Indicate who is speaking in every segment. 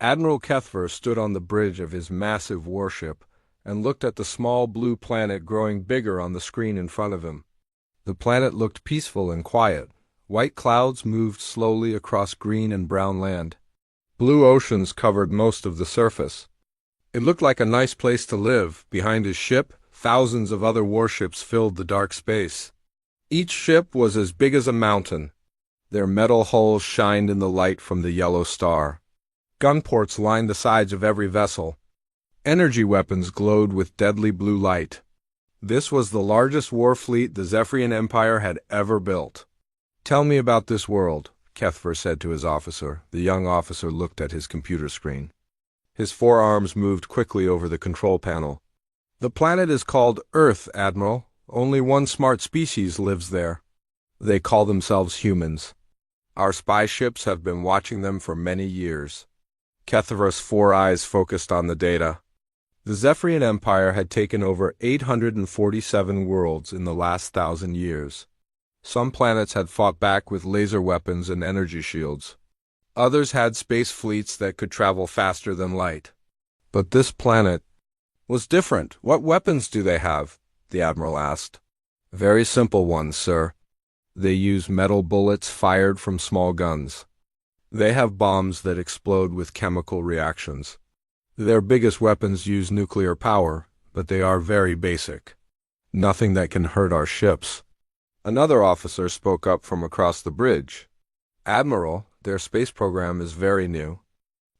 Speaker 1: Admiral Kethver stood on the bridge of his massive warship and looked at the small blue planet growing bigger on the screen in front of him. The planet looked peaceful and quiet. White clouds moved slowly across green and brown land. Blue oceans covered most of the surface. It looked like a nice place to live. Behind his ship, thousands of other warships filled the dark space. Each ship was as big as a mountain. Their metal hulls shined in the light from the yellow star. Gunports lined the sides of every vessel. Energy weapons glowed with deadly blue light. This was the largest war fleet the Zephyrian Empire had ever built. "Tell me about this world," Kethver said to his officer. The young officer looked at his computer screen. His forearms moved quickly over the control panel. "The planet is called Earth, Admiral. Only one smart species lives there. They call themselves humans. Our spy ships have been watching them for many years." Kethver's four eyes focused on the data. The Zephyrian Empire had taken over 847 worlds in the last 1,000 years. Some planets had fought back with laser weapons and energy shields. Others had space fleets that could travel faster than light. But this planet was different. "What weapons do they have?" the Admiral asked. "Very simple ones, sir. They use metal bullets fired from small guns. They have bombs that explode with chemical reactions. Their biggest weapons use nuclear power, but they are very basic. Nothing that can hurt our ships." Another officer spoke up from across the bridge. "Admiral, their space program is very new.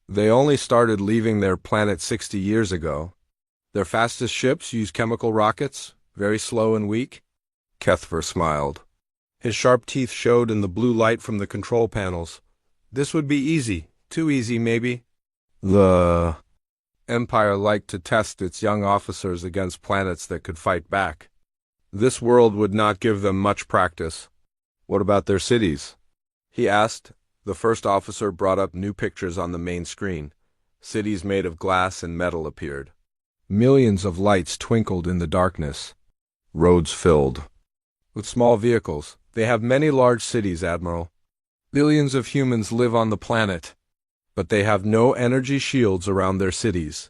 Speaker 1: They only started leaving their planet 60 years ago. Their fastest ships use chemical rockets, very slow and weak." Kethver smiled. His sharp teeth showed in the blue light from the control panels. "This would be easy. Too easy, maybe." The Empire liked to test its young officers against planets that could fight back. This world would not give them much practice. "What about their cities?" he asked. The first officer brought up new pictures on the main screen. Cities made of glass and metal appeared. Millions of lights twinkled in the darkness. Roads filled with small vehicles. "They have many large cities, Admiral. Billions of humans live on the planet, but they have no energy shields around their cities.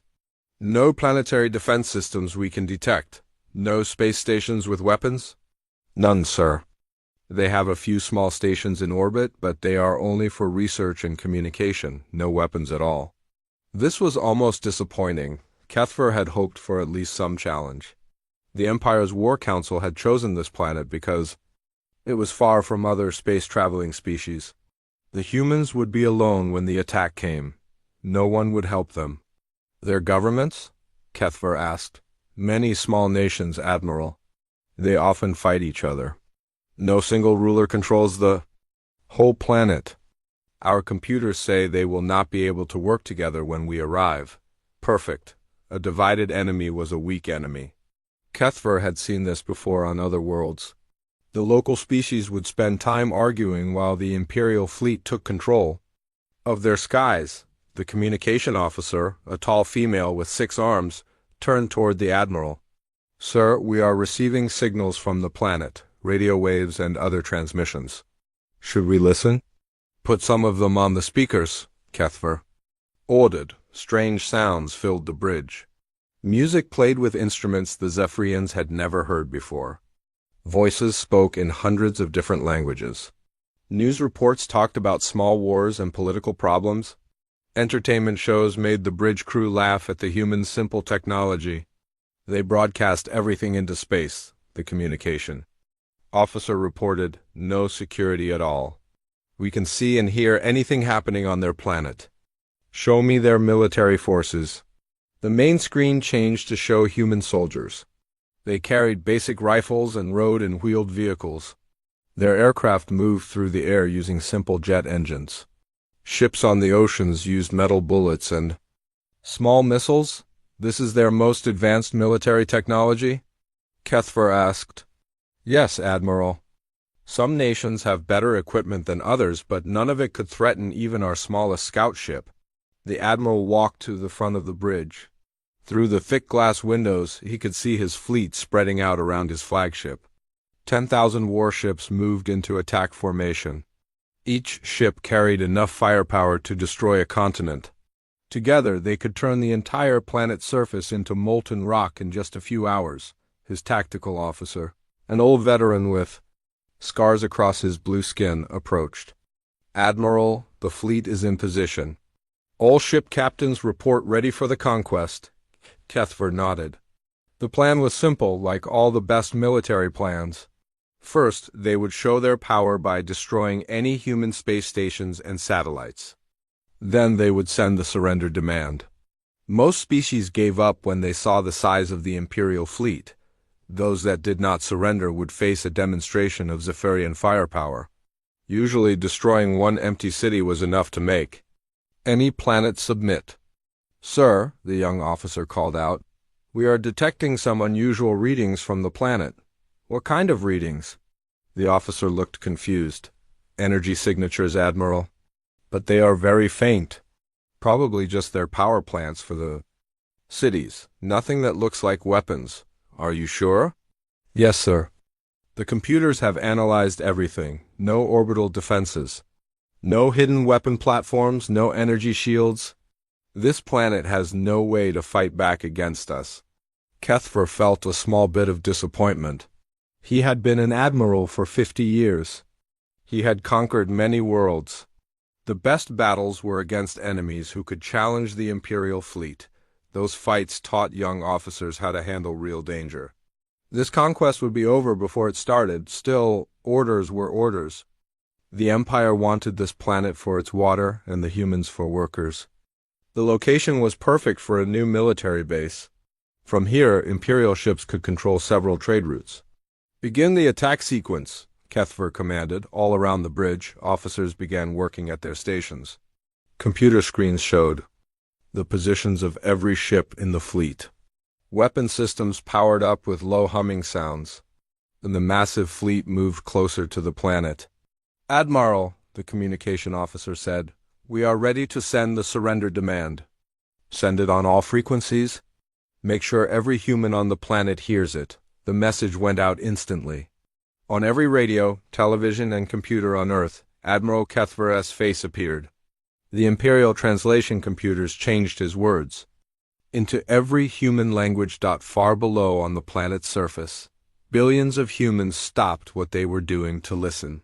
Speaker 1: No planetary defense systems we can detect. No space stations with weapons?" "None, sir. They have a few small stations in orbit, but they are only for research and communication, no weapons at all." This was almost disappointing. Kethver had hoped for at least some challenge. The Empire's War Council had chosen this planet because it was far from other space-traveling species. The humans would be alone when the attack came. No one would help them. "Their governments?" Kethver asked. "Many small nations, Admiral. They often fight each other. No single ruler controls the whole planet. Our computers say they will not be able to work together when we arrive." Perfect. A divided enemy was a weak enemy. Kethver had seen this before on other worlds. The local species would spend time arguing while the Imperial fleet took control of their skies. The communication officer, a tall female with 6 arms, turned toward the Admiral. "Sir, we are receiving signals from the planet, radio waves and other transmissions. Should we listen?" "Put some of them on the speakers," Kethver ordered. Strange sounds filled the bridge. Music played with instruments the Zephyrians had never heard before. Voices spoke in hundreds of different languages. News reports talked about small wars and political problems. Entertainment shows made the bridge crew laugh at the humans' simple technology. They broadcast everything into space, the communication officer reported. "No security at all. We can see and hear anything happening on their planet. Show me their military forces." The main screen changed to show human soldiers. They carried basic rifles and rode in wheeled vehicles. Their aircraft moved through the air using simple jet engines. Ships on the oceans used metal bullets and small missiles. "This is their most advanced military technology?" Kethver asked. "Yes, Admiral. Some nations have better equipment than others, but none of it could threaten even our smallest scout ship." The Admiral walked to the front of the bridge. Through the thick glass windows, he could see his fleet spreading out around his flagship. 10,000 warships moved into attack formation. Each ship carried enough firepower to destroy a continent. Together, they could turn the entire planet's surface into molten rock in just a few hours. His tactical officer, an old veteran with scars across his blue skin, approached. "Admiral, the fleet is in position. All ship captains report ready for the conquest." Kethver nodded. The plan was simple, like all the best military plans. First, they would show their power by destroying any human space stations and satellites. Then they would send the surrender demand. Most species gave up when they saw the size of the Imperial fleet. Those that did not surrender would face a demonstration of Zephyrian firepower. Usually destroying one empty city was enough to make any planet submit. "Sir," the young officer called out, "we are detecting some unusual readings from the planet." "What kind of readings?" The officer looked confused. "Energy signatures, Admiral. But they are very faint. Probably just their power plants for the cities. Nothing that looks like weapons. Are you sure?" "Yes, sir. The computers have analyzed everything. No orbital defenses. No hidden weapon platforms, no energy shields. This planet has no way to fight back against us." Kethver felt a small bit of disappointment. He had been an admiral for 50 years. He had conquered many worlds. The best battles were against enemies who could challenge the Imperial fleet. Those fights taught young officers how to handle real danger. This conquest would be over before it started. Still, orders were orders. The Empire wanted this planet for its water and the humans for workers. The location was perfect for a new military base. From here, Imperial ships could control several trade routes. "Begin the attack sequence," Kethver commanded. All around the bridge, officers began working at their stations. Computer screens showed the positions of every ship in the fleet. Weapon systems powered up with low humming sounds, and the massive fleet moved closer to the planet. "Admiral," the communication officer said, "we are ready to send the surrender demand." "Send it on all frequencies? Make sure every human on the planet hears it." The message went out instantly. On every radio, television, and computer on Earth, Admiral Kethver's face appeared. The Imperial translation computers changed his words into every human language. Far below on the planet's surface, billions of humans stopped what they were doing to listen.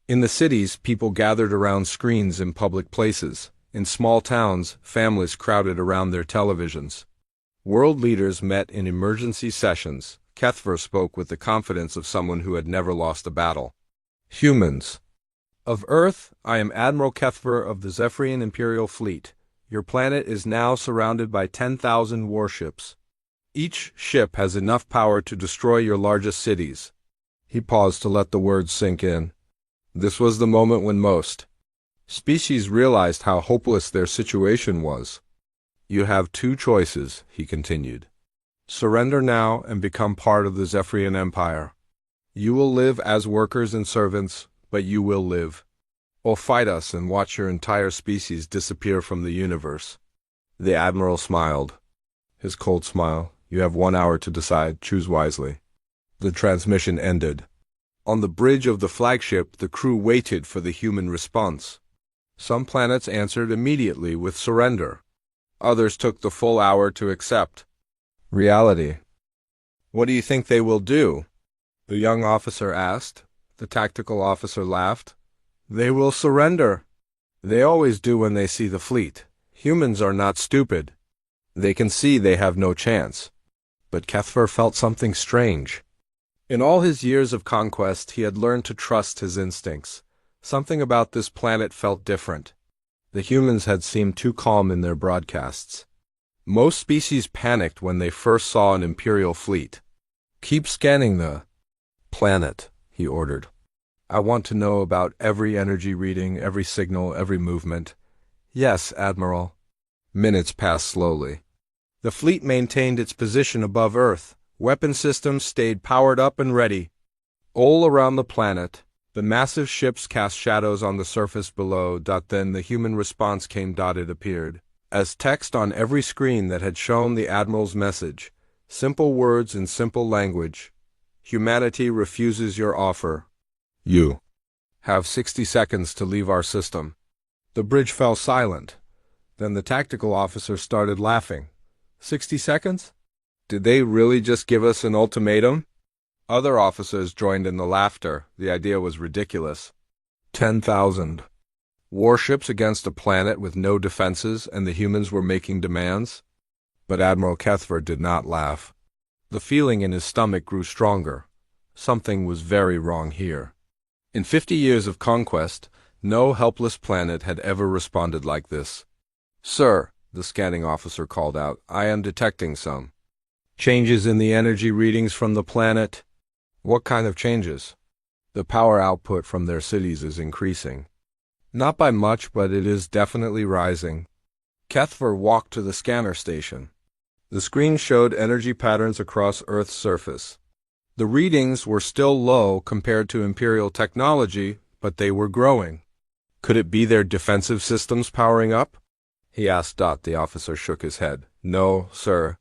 Speaker 1: In the cities, people gathered around screens in public places. In small towns, families crowded around their televisions. World leaders met in emergency sessions. Kethver spoke with the confidence of someone who had never lost a battle. "Humans of Earth, I am Admiral Kethver of the Zephyrian Imperial Fleet. Your planet is now surrounded by 10,000 warships. Each ship has enough power to destroy your largest cities." He paused to let the words sink in. This was the moment when most species realized how hopeless their situation was. "You have two choices," he continued. "Surrender now and become part of the Zephyrian Empire. You will live as workers and servants, but you will live. Or fight us and watch your entire species disappear from the universe." The Admiral smiled. His cold smile. "You have 1 hour to decide. Choose wisely." The transmission ended. On the bridge of the flagship, the crew waited for the human response. Some planets answered immediately with surrender. Others took the full hour to accept reality. "What do you think they will do?" the young officer asked. The tactical officer laughed. "They will surrender. They always do when they see the fleet. Humans are not stupid. They can see they have no chance." But Kethver felt something strange. In all his years of conquest, he had learned to trust his instincts. Something about this planet felt different. The humans had seemed too calm in their broadcasts. Most species panicked when they first saw an Imperial fleet. "Keep scanning the planet," he ordered. "I want to know about every energy reading, every signal, every movement." "Yes, Admiral." Minutes passed slowly. The fleet maintained its position above Earth. Weapon systems stayed powered up and ready. All around the planet, the massive ships cast shadows on the surface below. Then the human response came. It appeared as text on every screen that had shown the Admiral's message. Simple words in simple language. "Humanity refuses your offer. You have 60 seconds to leave our system." The bridge fell silent. Then the tactical officer started laughing. 60 seconds? Did they really just give us an ultimatum? Other officers joined in the laughter. The idea was ridiculous. 10,000. Warships against a planet with no defenses, and the humans were making demands? But Admiral Kethver did not laugh. The feeling in his stomach grew stronger. Something was very wrong here. In 50 years of conquest, no helpless planet had ever responded like this. "Sir," the scanning officer called out, "I am detecting some changes in the energy readings from the planet." "What kind of changes?" "The power output from their cities is increasing." "Not by much, but it is definitely rising." Kethver walked to the scanner station. The screen showed energy patterns across Earth's surface. The readings were still low compared to Imperial technology, but they were growing. Could it be their defensive systems powering up? He asked. The officer shook his head. "No, sir.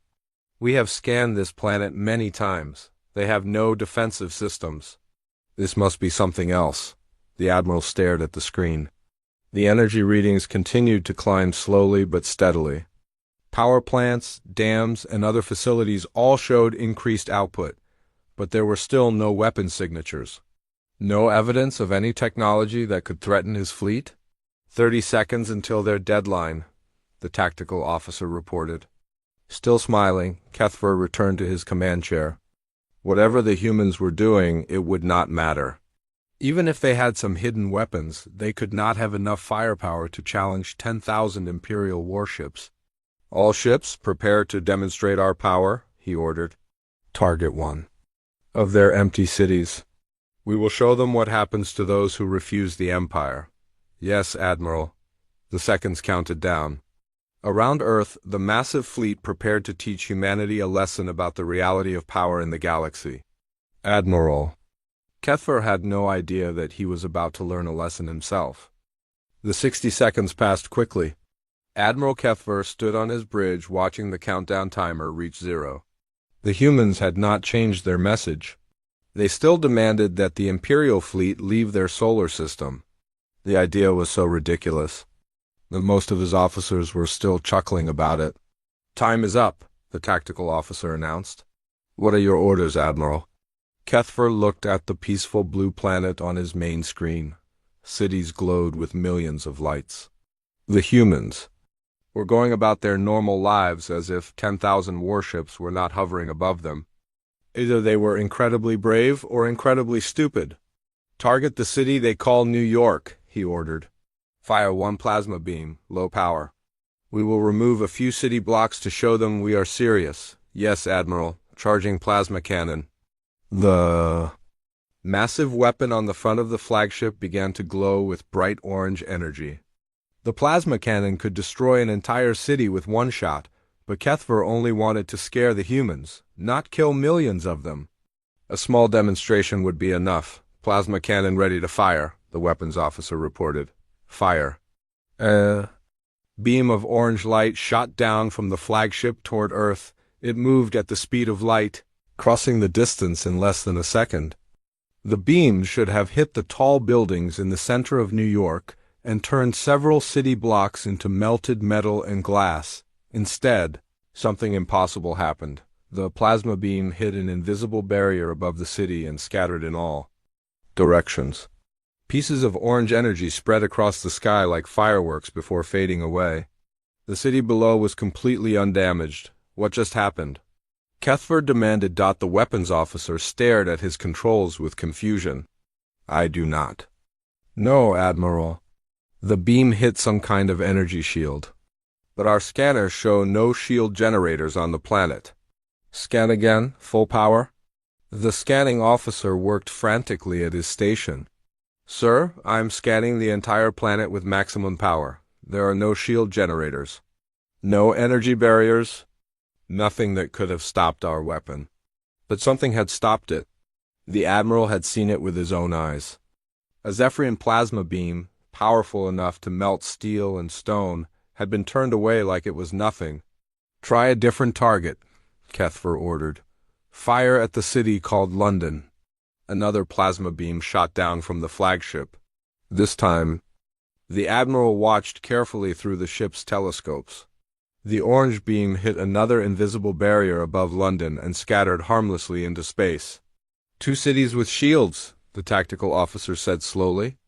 Speaker 1: We have scanned this planet many times. They have no defensive systems." "This must be something else." The Admiral stared at the screen. The energy readings continued to climb slowly but steadily. Power plants, dams, and other facilities all showed increased output, but there were still no weapon signatures. No evidence of any technology that could threaten his fleet? 30 seconds until their deadline, the tactical officer reported. Still smiling, Kethver returned to his command chair. Whatever the humans were doing, it would not matter. Even if they had some hidden weapons, they could not have enough firepower to challenge 10,000 Imperial warships. "All ships, prepare to demonstrate our power," he ordered. "Target one of their empty cities. We will show them what happens to those who refuse the Empire." "Yes, Admiral." The seconds counted down. Around Earth, the massive fleet prepared to teach humanity a lesson about the reality of power in the galaxy. "Admiral." Kethver had no idea that he was about to learn a lesson himself. The 60 seconds passed quickly. Admiral Kethver stood on his bridge watching the countdown timer reach 0. The humans had not changed their message. They still demanded that the Imperial fleet leave their solar system. The idea was so ridiculous that most of his officers were still chuckling about it. "Time is up," the tactical officer announced. "What are your orders, Admiral?" Kethver looked at the peaceful blue planet on his main screen. Cities glowed with millions of lights. The humans were going about their normal lives as if 10,000 warships were not hovering above them. Either they were incredibly brave or incredibly stupid. "Target the city they call New York," he ordered. "Fire one plasma beam, low power. We will remove a few city blocks to show them we are serious." "Yes, Admiral. Charging plasma cannon." The massive weapon on the front of the flagship began to glow with bright orange energy. The plasma cannon could destroy an entire city with one shot, but Kethver only wanted to scare the humans, not kill millions of them. "A small demonstration would be enough. Plasma cannon ready to fire," the weapons officer reported. "Fire." A beam of orange light shot down from the flagship toward Earth. It moved at the speed of light, crossing the distance in less than a second. The beam should have hit the tall buildings in the center of New York and turned several city blocks into melted metal and glass. Instead, something impossible happened. The plasma beam hit an invisible barrier above the city and scattered in all directions. Pieces of orange energy spread across the sky like fireworks before fading away. The city below was completely undamaged. What just happened? Kethver demanded. The weapons officer stared at his controls with confusion. "I do not." "No, Admiral. The beam hit some kind of energy shield. But our scanners show no shield generators on the planet." "Scan again, full power." The scanning officer worked frantically at his station. "Sir, I'm scanning the entire planet with maximum power. There are no shield generators. No energy barriers. Nothing that could have stopped our weapon." But something had stopped it. The Admiral had seen it with his own eyes. A Zephyrian plasma beam, powerful enough to melt steel and stone, had been turned away like it was nothing. "Try a different target," Kethver ordered. "Fire at the city called London." Another plasma beam shot down from the flagship. This time, The Admiral watched carefully through the ship's telescopes. The orange beam hit another invisible barrier above London and scattered harmlessly into space. "Two cities with shields," the tactical officer said slowly.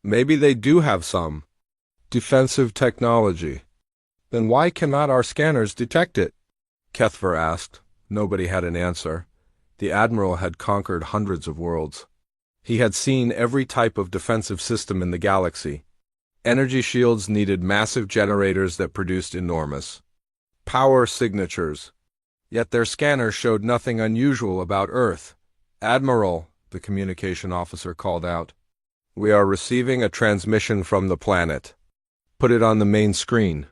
Speaker 1: "Maybe they do have some defensive technology. Then why cannot our scanners detect it?" Kethver asked. Nobody had an answer. The Admiral had conquered hundreds of worlds. He had seen every type of defensive system in the galaxy. Energy shields needed massive generators that produced enormous power signatures. Yet their scanners showed nothing unusual about Earth. "Admiral," the communication officer called out, "we are receiving a transmission from the planet. Put it on the main screen."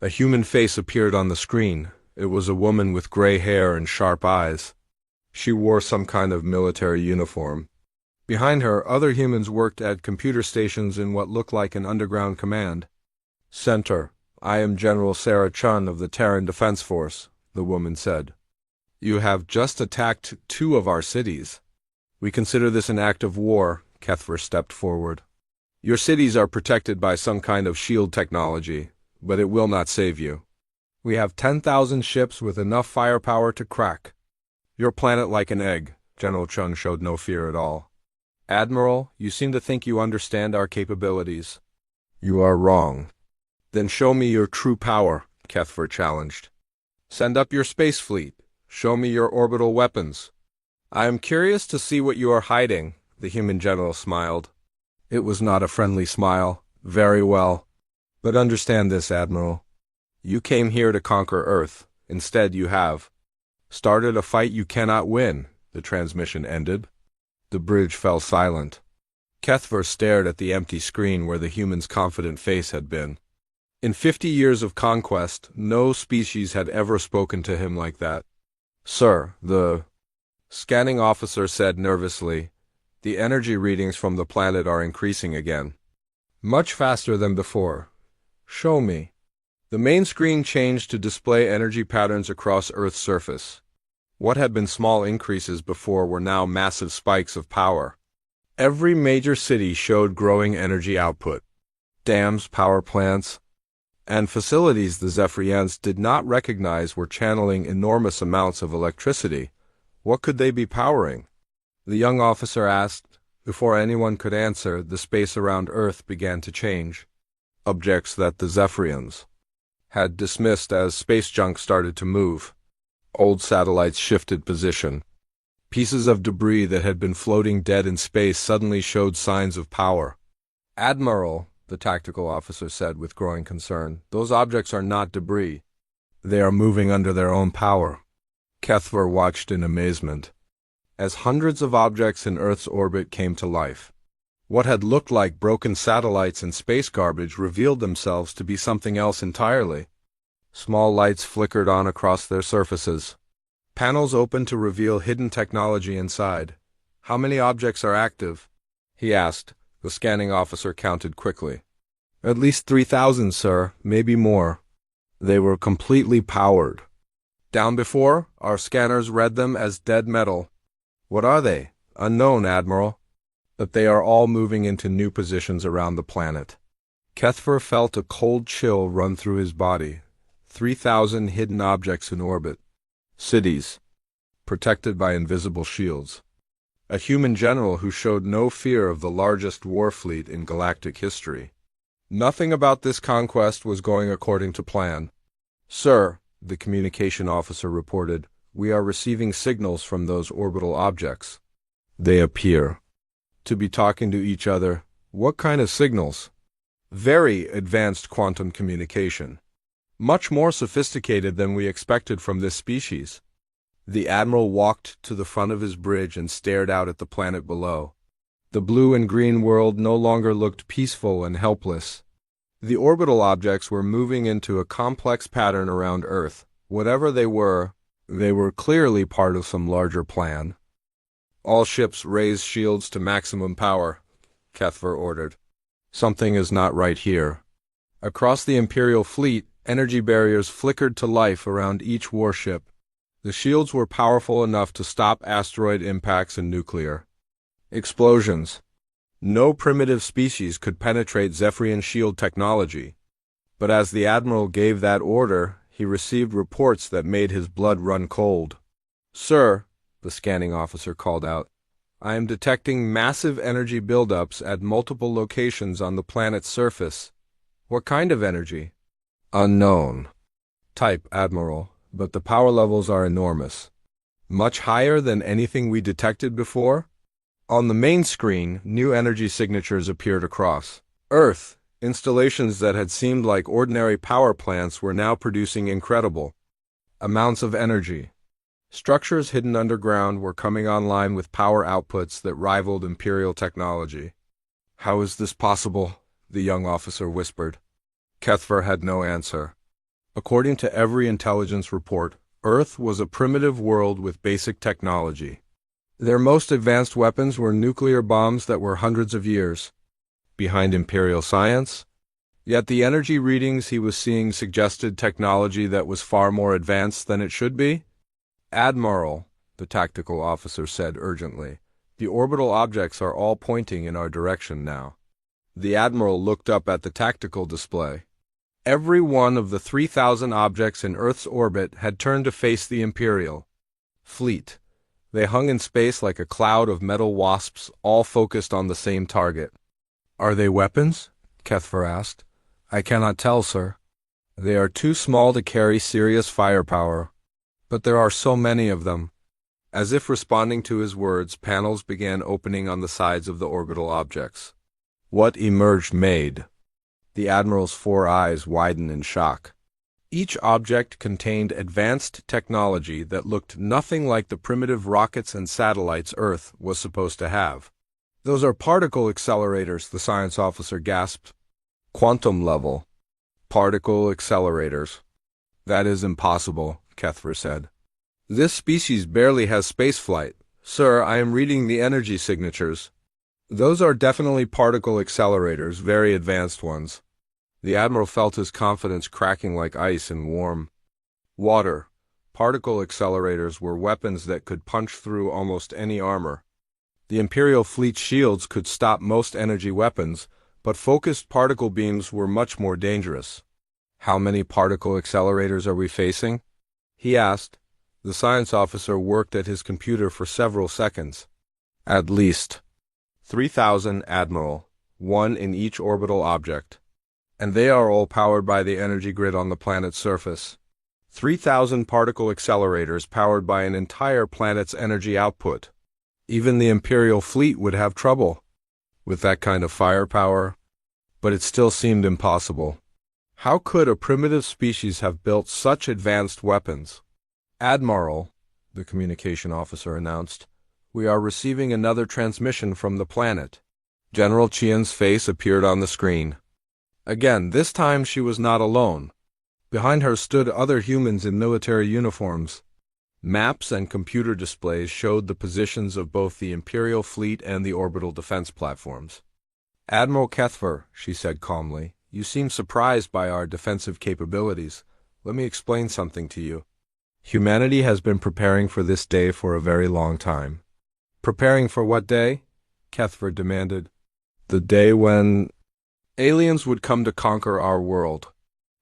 Speaker 1: A human face appeared on the screen. It was a woman with gray hair and sharp eyes. She wore some kind of military uniform. Behind her, other humans worked at computer stations in what looked like an underground command center. "I am General Sarah Chun of the Terran Defense Force," the woman said. "You have just attacked 2 of our cities. We consider this an act of war." Kethver stepped forward. "Your cities are protected by some kind of shield technology, but it will not save you. We have 10,000 ships with enough firepower to crack your planet like an egg." General Chun showed no fear at all. "Admiral, you seem to think you understand our capabilities. You are wrong." "Then show me your true power," Kethver challenged. "Send up your space fleet. Show me your orbital weapons." "I am curious to see what you are hiding," the human general smiled. It was not a friendly smile. "Very well. But understand this, Admiral. You came here to conquer Earth. Instead, you have started a fight you cannot win." The transmission ended. The bridge fell silent. Kethver stared at the empty screen where the human's confident face had been. In 50 years of conquest, no species had ever spoken to him like that. "Sir," the scanning officer said nervously, "the energy readings from the planet are increasing again. Much faster than before. Show me." The main screen changed to display energy patterns across Earth's surface. What had been small increases before were now massive spikes of power. Every major city showed growing energy output. Dams, power plants, and facilities the Zephyrians did not recognize were channeling enormous amounts of electricity. What could they be powering? The young officer asked. Before anyone could answer, the space around Earth began to change. Objects that the Zephyrians had dismissed as space junk started to move. Old satellites shifted position. Pieces of debris that had been floating dead in space suddenly showed signs of power. "Admiral," the tactical officer said with growing concern, "those objects are not debris. They are moving under their own power." Kethver watched in amazement as hundreds of objects in Earth's orbit came to life. What had looked like broken satellites and space garbage revealed themselves to be something else entirely. Small lights flickered on across their surfaces. Panels opened to reveal hidden technology inside. "How many objects are active?" he asked. The scanning officer counted quickly. "At least 3,000, sir, maybe more. They were completely powered. Down before, our scanners read them as dead metal." "What are they?" "Unknown, Admiral. But they are all moving into new positions around the planet." Kethver felt a cold chill run through his body. 3,000 hidden objects in orbit. Cities, protected by invisible shields. A human general who showed no fear of the largest war fleet in galactic history. Nothing about this conquest was going according to plan. "Sir," the communication officer reported, "we are receiving signals from those orbital objects. They appear to be talking to each other." "What kind of signals?" "Very advanced quantum communication. Much more sophisticated than we expected from this species." The Admiral walked to the front of his bridge and stared out at the planet below. The blue and green world no longer looked peaceful and helpless. The orbital objects were moving into a complex pattern around Earth. Whatever they were clearly part of some larger plan. "All ships raise shields to maximum power," Kethver ordered. "Something is not right here." Across the Imperial fleet, energy barriers flickered to life around each warship. The shields were powerful enough to stop asteroid impacts and nuclear explosions. No primitive species could penetrate Zephyrian shield technology. But as the Admiral gave that order, he received reports that made his blood run cold. "Sir," the scanning officer called out, "I am detecting massive energy buildups at multiple locations on the planet's surface." "What kind of energy?" "Unknown. Type, Admiral, but the power levels are enormous. Much higher than anything we detected before." On the main screen, new energy signatures appeared across Earth. Installations that had seemed like ordinary power plants were now producing incredible amounts of energy. Structures hidden underground were coming online with power outputs that rivaled Imperial technology. "How is this possible?" the young officer whispered. Kethver had no answer. According to every intelligence report, Earth was a primitive world with basic technology. Their most advanced weapons were nuclear bombs that were hundreds of years behind Imperial science. Yet the energy readings he was seeing suggested technology that was far more advanced than it should be. "Admiral," the tactical officer said urgently, "the orbital objects are all pointing in our direction now." The Admiral looked up at the tactical display. Every one of the 3,000 objects in Earth's orbit had turned to face the Imperial fleet. They hung in space like a cloud of metal wasps, all focused on the same target. "Are they weapons?" Kethver asked. "I cannot tell, sir. They are too small to carry serious firepower. But there are so many of them." As if responding to his words, panels began opening on the sides of the orbital objects. What emerged made the Admiral's 4 eyes widen in shock. Each object contained advanced technology that looked nothing like the primitive rockets and satellites Earth was supposed to have. "Those are particle accelerators," the science officer gasped. "Quantum level particle accelerators. That is impossible," Kethver said. "This species barely has spaceflight. Sir, I am reading the energy signatures. Those are definitely particle accelerators, very advanced ones." The Admiral felt his confidence cracking like ice in warm water. Particle accelerators were weapons that could punch through almost any armor. The Imperial fleet's shields could stop most energy weapons, but focused particle beams were much more dangerous. "How many particle accelerators are we facing?" he asked. The science officer worked at his computer for several seconds. "At least 3,000, Admiral, 1 in each orbital object. And they are all powered by the energy grid on the planet's surface. 3,000 particle accelerators powered by an entire planet's energy output. Even the Imperial fleet would have trouble with that kind of firepower, but it still seemed impossible. How could a primitive species have built such advanced weapons? "Admiral," the communication officer announced, "we are receiving another transmission from the planet." General Qian's face appeared on the screen. Again, this time she was not alone. Behind her stood other humans in military uniforms. Maps and computer displays showed the positions of both the Imperial fleet and the orbital defense platforms. "Admiral Kethver," she said calmly, "you seem surprised by our defensive capabilities. Let me explain something to you. Humanity has been preparing for this day for a very long time." "Preparing for what day?" Kethver demanded. "The day when aliens would come to conquer our world.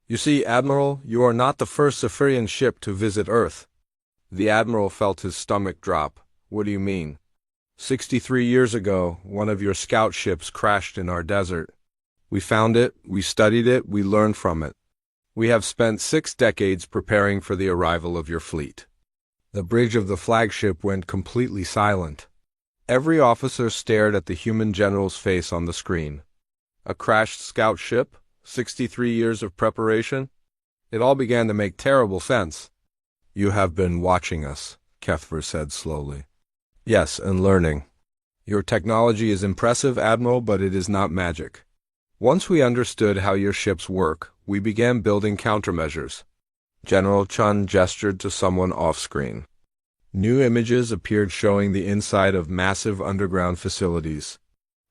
Speaker 1: You see, Admiral, you are not the first Zephyrian ship to visit Earth." The Admiral felt his stomach drop. "What do you mean?" 63 years ago, one of your scout ships crashed in our desert. We found it, we studied it, we learned from it. We have spent 6 decades preparing for the arrival of your fleet." The bridge of the flagship went completely silent. Every officer stared at the human general's face on the screen. A crashed scout ship? 63 years of preparation? It all began to make terrible sense. "You have been watching us," Kethver said slowly. "Yes, and learning. Your technology is impressive, Admiral, but it is not magic. Once we understood how your ships work, we began building countermeasures." General Chun gestured to someone off-screen. New images appeared showing the inside of massive underground facilities.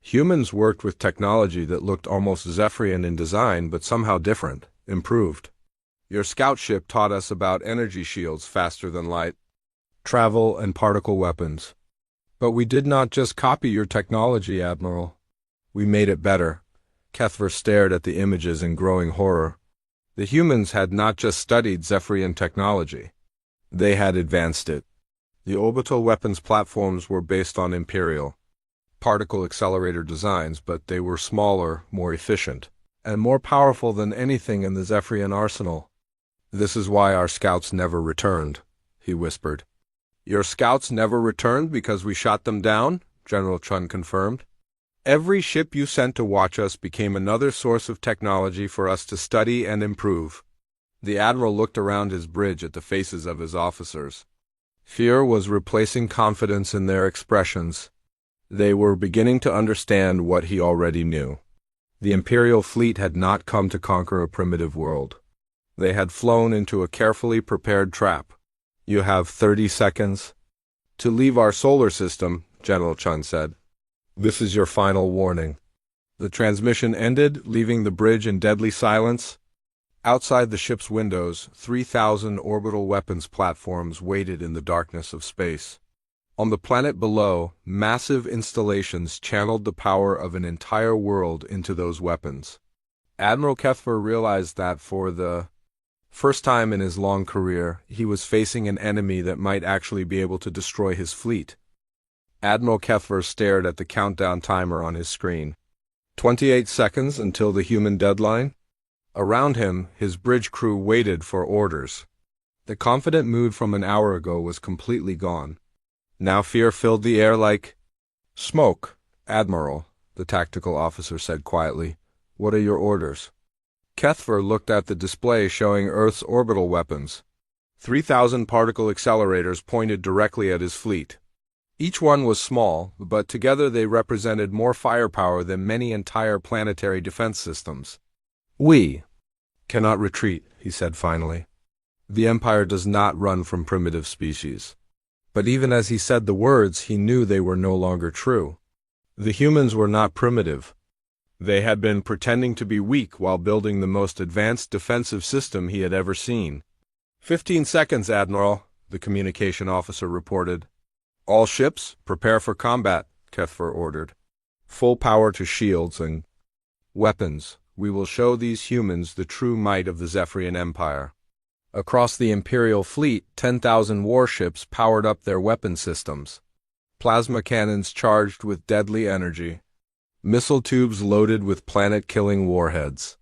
Speaker 1: Humans worked with technology that looked almost Zephyrian in design, but somehow different, improved. Your scout ship taught us about energy shields faster than light, travel, and particle weapons. But we did not just copy your technology, Admiral. We made it better. Kethver stared at the images in growing horror. The humans had not just studied Zephyrian technology. They had advanced it. The orbital weapons platforms were based on Imperial particle accelerator designs, but they were smaller, more efficient, and more powerful than anything in the Zephyrian arsenal. "This is why our scouts never returned," he whispered. "Your scouts never returned because we shot them down?" General Chun confirmed. "Every ship you sent to watch us became another source of technology for us to study and improve." The admiral looked around his bridge at the faces of his officers. Fear was replacing confidence in their expressions. They were beginning to understand what he already knew. The Imperial fleet had not come to conquer a primitive world. They had flown into a carefully prepared trap. "You have 30 seconds to leave our solar system," General Chun said. "This is your final warning." The transmission ended, leaving the bridge in deadly silence. Outside the ship's windows, 3,000 orbital weapons platforms waited in the darkness of space. On the planet below, massive installations channeled the power of an entire world into those weapons. Admiral Kethver realized that for the first time in his long career, he was facing an enemy that might actually be able to destroy his fleet. Admiral Kethver stared at the countdown timer on his screen. 28 seconds until the human deadline. Around him, his bridge crew waited for orders. The confident mood from an hour ago was completely gone. Now fear filled the air like smoke. "Admiral," the tactical officer said quietly, "what are your orders?" Kethver looked at the display showing Earth's orbital weapons. 3,000 particle accelerators pointed directly at his fleet. Each one was small, but together they represented more firepower than many entire planetary defense systems. "We cannot retreat," he said finally. "The Empire does not run from primitive species." But even as he said the words, he knew they were no longer true. The humans were not primitive. They had been pretending to be weak while building the most advanced defensive system he had ever seen. 15 seconds, Admiral," the communication officer reported. "All ships, prepare for combat," Kethver ordered. "Full power to shields and weapons. We will show these humans the true might of the Zephyrian Empire." Across the Imperial fleet, 10,000 warships powered up their weapon systems. Plasma cannons charged with deadly energy. Missile tubes loaded with planet-killing warheads.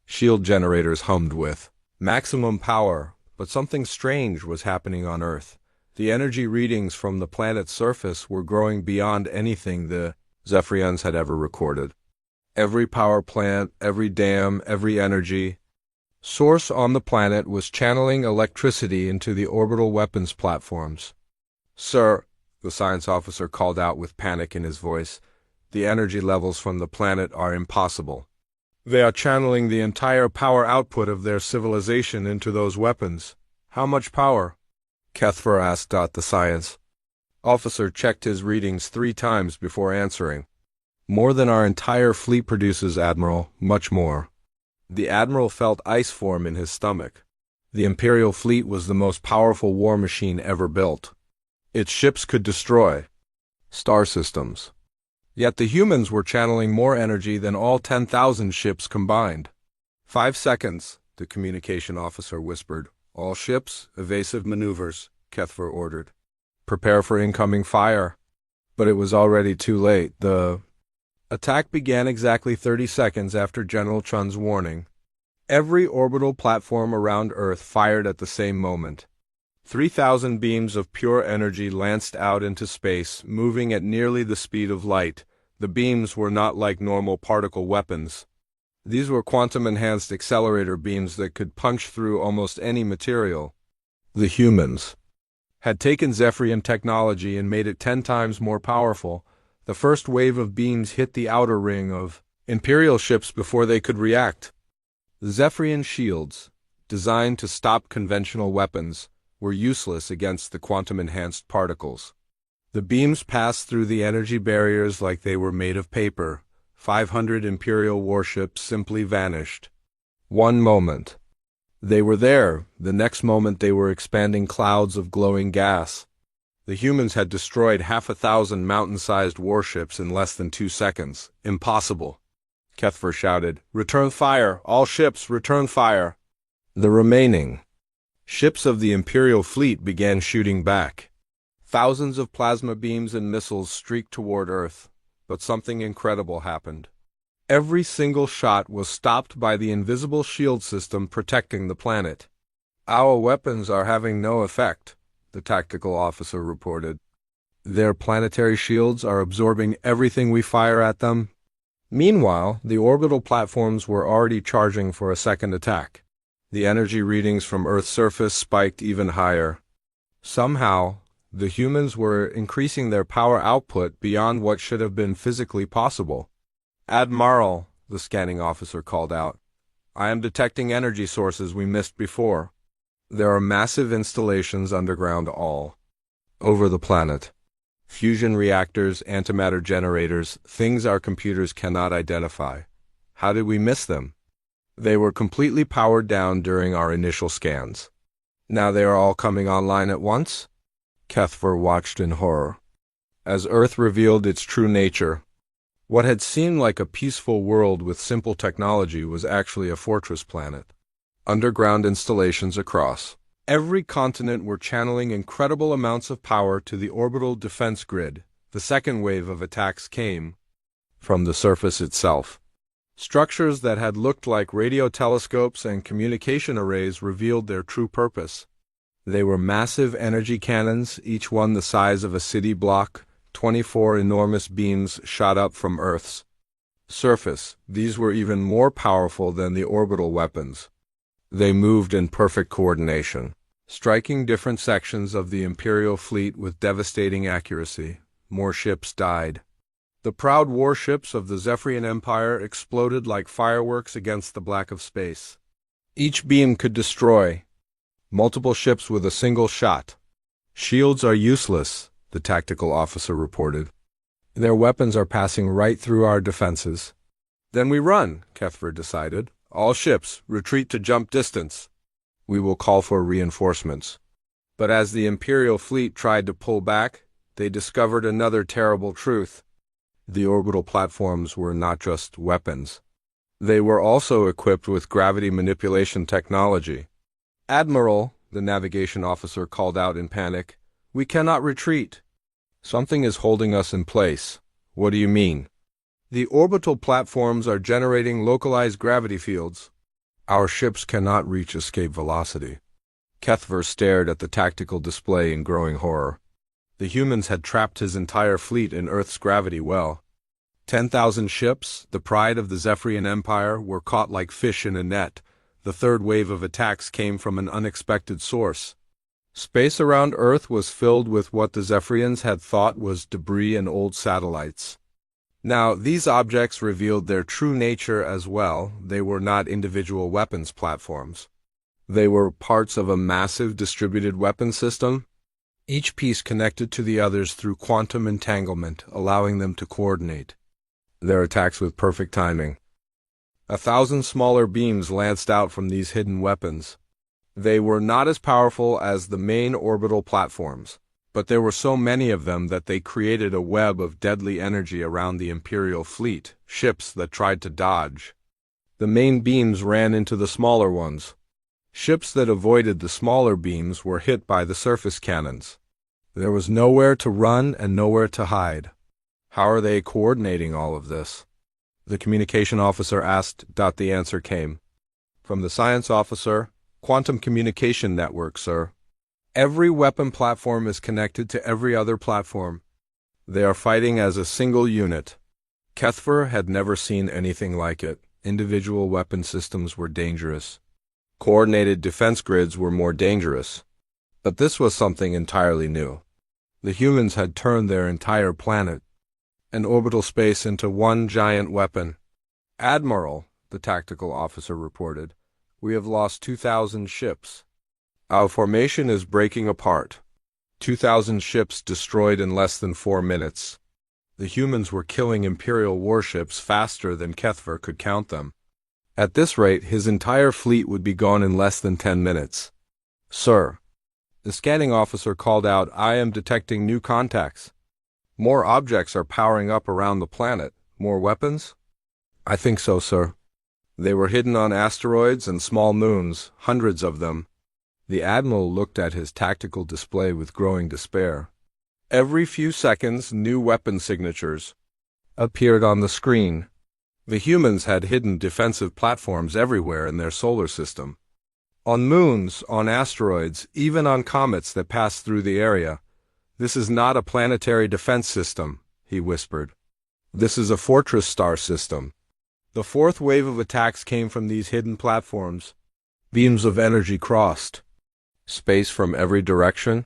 Speaker 1: Shield generators hummed with maximum power, but something strange was happening on Earth. The energy readings from the planet's surface were growing beyond anything the Zephyrians had ever recorded. Every power plant, every dam, every energy source on the planet was channeling electricity into the orbital weapons platforms. "Sir," the science officer called out with panic in his voice, "the energy levels from the planet are impossible. They are channeling the entire power output of their civilization into those weapons." "How much power?" Kethver asked. The science officer checked his readings 3 times before answering. "More than our entire fleet produces, Admiral, much more." The admiral felt ice form in his stomach. The Imperial fleet was the most powerful war machine ever built. Its ships could destroy star systems. Yet the humans were channeling more energy than all 10,000 ships combined. 5 seconds, the communication officer whispered. "All ships, evasive maneuvers," Kethver ordered. "Prepare for incoming fire." But it was already too late. The attack began exactly 30 seconds after General Chun's warning. Every orbital platform around Earth fired at the same moment. 3,000 beams of pure energy lanced out into space, moving at nearly the speed of light. The beams were not like normal particle weapons. These were quantum-enhanced accelerator beams that could punch through almost any material. The humans had taken Zephyrian technology and made it 10 times more powerful. The first wave of beams hit the outer ring of Imperial ships before they could react. The Zephyrian shields, designed to stop conventional weapons, were useless against the quantum-enhanced particles. The beams passed through the energy barriers like they were made of paper. 500 Imperial warships simply vanished. One moment they were there, the next moment they were expanding clouds of glowing gas. The humans had destroyed 1,000 mountain-sized warships in less than 2 seconds. Impossible. Kethver shouted, "Return fire! All ships, return fire!" The remaining ships of the Imperial fleet began shooting back. Thousands of plasma beams and missiles streaked toward Earth, but something incredible happened. Every single shot was stopped by the invisible shield system protecting the planet. "Our weapons are having no effect," the tactical officer reported. "Their planetary shields are absorbing everything we fire at them." Meanwhile, the orbital platforms were already charging for a second attack. The energy readings from Earth's surface spiked even higher. Somehow, the humans were increasing their power output beyond what should have been physically possible. "Admiral," the scanning officer called out, "I am detecting energy sources we missed before. There are massive installations underground all over the planet. Fusion reactors, antimatter generators, things our computers cannot identify. How did we miss them? They were completely powered down during our initial scans. Now they are all coming online at once?" Kethver watched in horror. As Earth revealed its true nature, what had seemed like a peaceful world with simple technology was actually a fortress planet. Underground installations across every continent were channeling incredible amounts of power to the orbital defense grid. The second wave of attacks came from the surface itself. Structures that had looked like radio telescopes and communication arrays revealed their true purpose. They were massive energy cannons, each one the size of a city block. 24 enormous beams shot up from Earth's surface. These were even more powerful than the orbital weapons. They moved in perfect coordination, striking different sections of the Imperial fleet with devastating accuracy. More ships died. The proud warships of the Zephyrian Empire exploded like fireworks against the black of space. Each beam could destroy multiple ships with a single shot. "Shields are useless," the tactical officer reported. "Their weapons are passing right through our defenses." "Then we run," Kethver decided. "All ships, retreat to jump distance. We will call for reinforcements." But as the Imperial fleet tried to pull back, they discovered another terrible truth. The orbital platforms were not just weapons. They were also equipped with gravity manipulation technology. "Admiral," the navigation officer called out in panic, "we cannot retreat. Something is holding us in place." "What do you mean?" "The orbital platforms are generating localized gravity fields. Our ships cannot reach escape velocity." Kethver stared at the tactical display in growing horror. The humans had trapped his entire fleet in Earth's gravity well. 10,000 ships, the pride of the Zephyrian Empire, were caught like fish in a net. The third wave of attacks came from an unexpected source. Space around Earth was filled with what the Zephyrians had thought was debris and old satellites. Now, these objects revealed their true nature as well. They were not individual weapons platforms. They were parts of a massive distributed weapon system, each piece connected to the others through quantum entanglement, allowing them to coordinate their attacks with perfect timing. 1,000 smaller beams lanced out from these hidden weapons. They were not as powerful as the main orbital platforms, but there were so many of them that they created a web of deadly energy around the Imperial fleet, ships that tried to dodge. The main beams ran into the smaller ones. Ships that avoided the smaller beams were hit by the surface cannons. There was nowhere to run and nowhere to hide. "How are they coordinating all of this?" the communication officer asked. The answer came from the science officer. "Quantum communication network, sir. Every weapon platform is connected to every other platform. They are fighting as a single unit." Kethver had never seen anything like it. Individual weapon systems were dangerous. Coordinated defense grids were more dangerous. But this was something entirely new. The humans had turned their entire planet and orbital space into one giant weapon. "Admiral," the tactical officer reported, "we have lost 2,000 ships. Our formation is breaking apart. 2,000 ships destroyed in less than 4 minutes. The humans were killing Imperial warships faster than Kethver could count them. At this rate, his entire fleet would be gone in less than 10 minutes. "Sir," The scanning officer called out, "I am detecting new contacts. More objects are powering up around the planet. More weapons?" "I think so, sir. They were hidden on asteroids and small moons, hundreds of them." The Admiral looked at his tactical display with growing despair. Every few seconds, new weapon signatures appeared on the screen. The humans had hidden defensive platforms everywhere in their solar system. On moons, on asteroids, even on comets that passed through the area. "This is not a planetary defense system," he whispered. "This is a fortress star system." The fourth wave of attacks came from these hidden platforms. Beams of energy crossed space from every direction.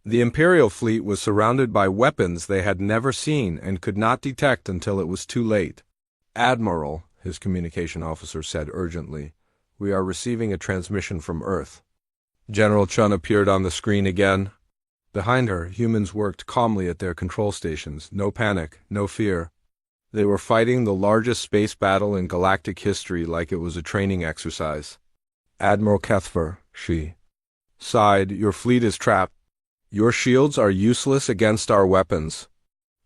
Speaker 1: The Imperial fleet was surrounded by weapons they had never seen and could not detect until it was too late. "Admiral," his communication officer said urgently, "we are receiving a transmission from Earth." General Chun appeared on the screen again. Behind her, humans worked calmly at their control stations. No panic, no fear. They were fighting the largest space battle in galactic history like it was a training exercise. "Admiral Kethver," she sighed, "your fleet is trapped. Your shields are useless against our weapons.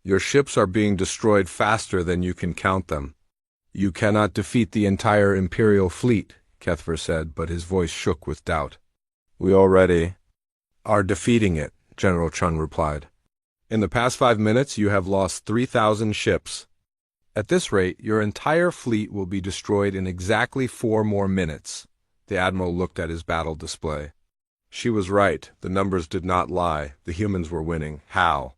Speaker 1: Your ships are being destroyed faster than you can count them." "You cannot defeat the entire Imperial fleet," Kethver said, but his voice shook with doubt. "We already are defeating it," General Chun replied. "In the past 5 minutes, you have lost 3,000 ships. At this rate, your entire fleet will be destroyed in exactly 4 more minutes." The Admiral looked at his battle display. She was right. The numbers did not lie. The humans were winning. How?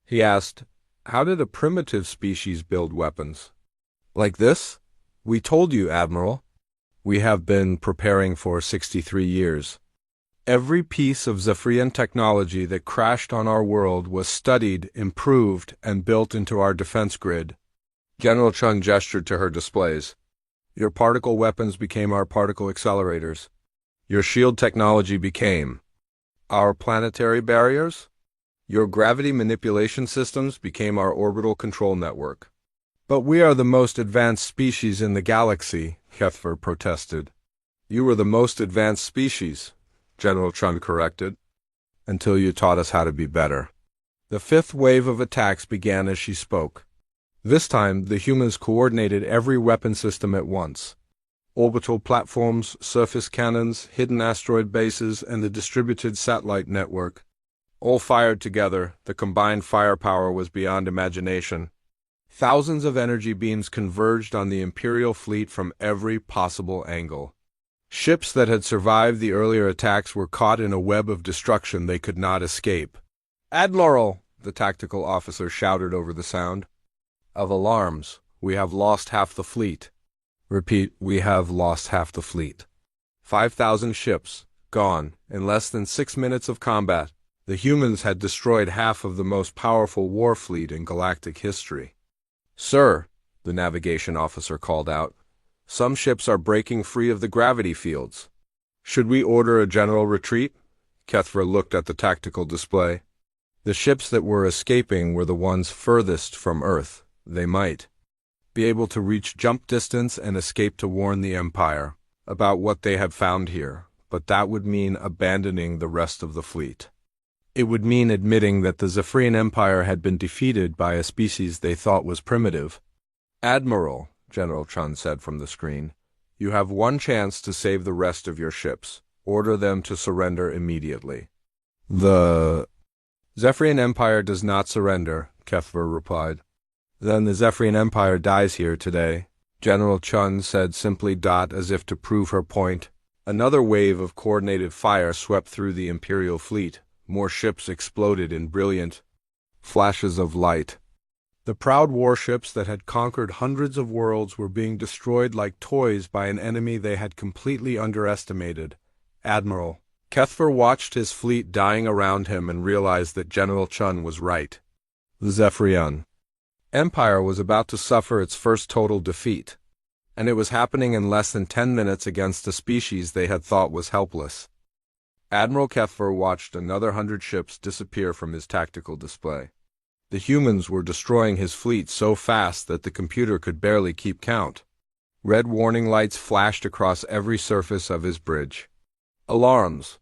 Speaker 1: He asked, "How did a primitive species build weapons?" "Like this?" "We told you, Admiral. We have been preparing for 63 years. Every piece of Zephyrian technology that crashed on our world was studied, improved, and built into our defense grid." General Chun gestured to her displays. "Your particle weapons became our particle accelerators. Your shield technology became our planetary barriers. Your gravity manipulation systems became our orbital control network." "But we are the most advanced species in the galaxy," Kethver protested. "You were the most advanced species," General Chun corrected, "until you taught us how to be better." The fifth wave of attacks began as she spoke. This time, the humans coordinated every weapon system at once. Orbital platforms, surface cannons, hidden asteroid bases, and the distributed satellite network. All fired together, the combined firepower was beyond imagination. Thousands of energy beams converged on the Imperial fleet from every possible angle. Ships that had survived the earlier attacks were caught in a web of destruction they could not escape. "Admiral!" the tactical officer shouted over the sound of alarms. "We have lost half the fleet." "Repeat, we have lost half the fleet." 5,000 ships, gone, in less than 6 minutes of combat. The humans had destroyed half of the most powerful war fleet in galactic history. "Sir," the navigation officer called out, "some ships are breaking free of the gravity fields. Should we order a general retreat?" Kethver looked at the tactical display. The ships that were escaping were the ones furthest from Earth. They might be able to reach jump distance and escape to warn the Empire about what they had found here, but that would mean abandoning the rest of the fleet. It would mean admitting that the Zephyrian Empire had been defeated by a species they thought was primitive. "Admiral," General Chun said from the screen, "you have one chance to save the rest of your ships. Order them to surrender immediately." "The Zephyrian Empire does not surrender," Kethver replied. "Then the Zephyrian Empire dies here today," General Chun said simply, as if to prove her point. Another wave of coordinated fire swept through the Imperial fleet. More ships exploded in brilliant flashes of light. The proud warships that had conquered hundreds of worlds were being destroyed like toys by an enemy they had completely underestimated. "Admiral." Kethver watched his fleet dying around him and realized that General Chun was right. The Zephyrian Empire was about to suffer its first total defeat, and it was happening in less than 10 minutes against a species they had thought was helpless. Admiral Kethver watched another 100 ships disappear from his tactical display. The humans were destroying his fleet so fast that the computer could barely keep count. Red warning lights flashed across every surface of his bridge. "Alarms!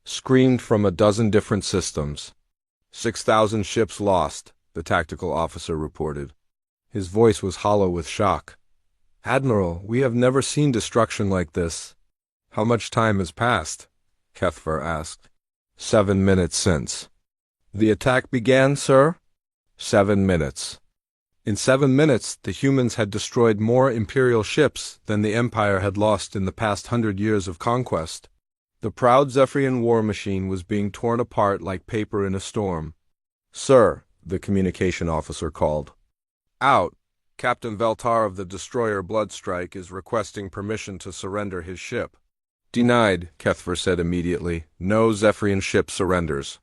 Speaker 1: screamed from a dozen different systems. 6,000 ships lost, the tactical officer reported. His voice was hollow with shock. Admiral, we have never seen destruction like this. How much time has passed? Kethver asked. 7 minutes since. The attack began, sir? 7 minutes. In 7 minutes, the humans had destroyed more Imperial ships than the Empire had lost in the past 100 years of conquest. The proud Zephyrian war machine was being torn apart like paper in a storm. Sir, the communication officer called. Out. Captain Veltar of the destroyer Bloodstrike is requesting permission to surrender his ship. Denied, Kethver said immediately. No Zephyrian ship surrenders.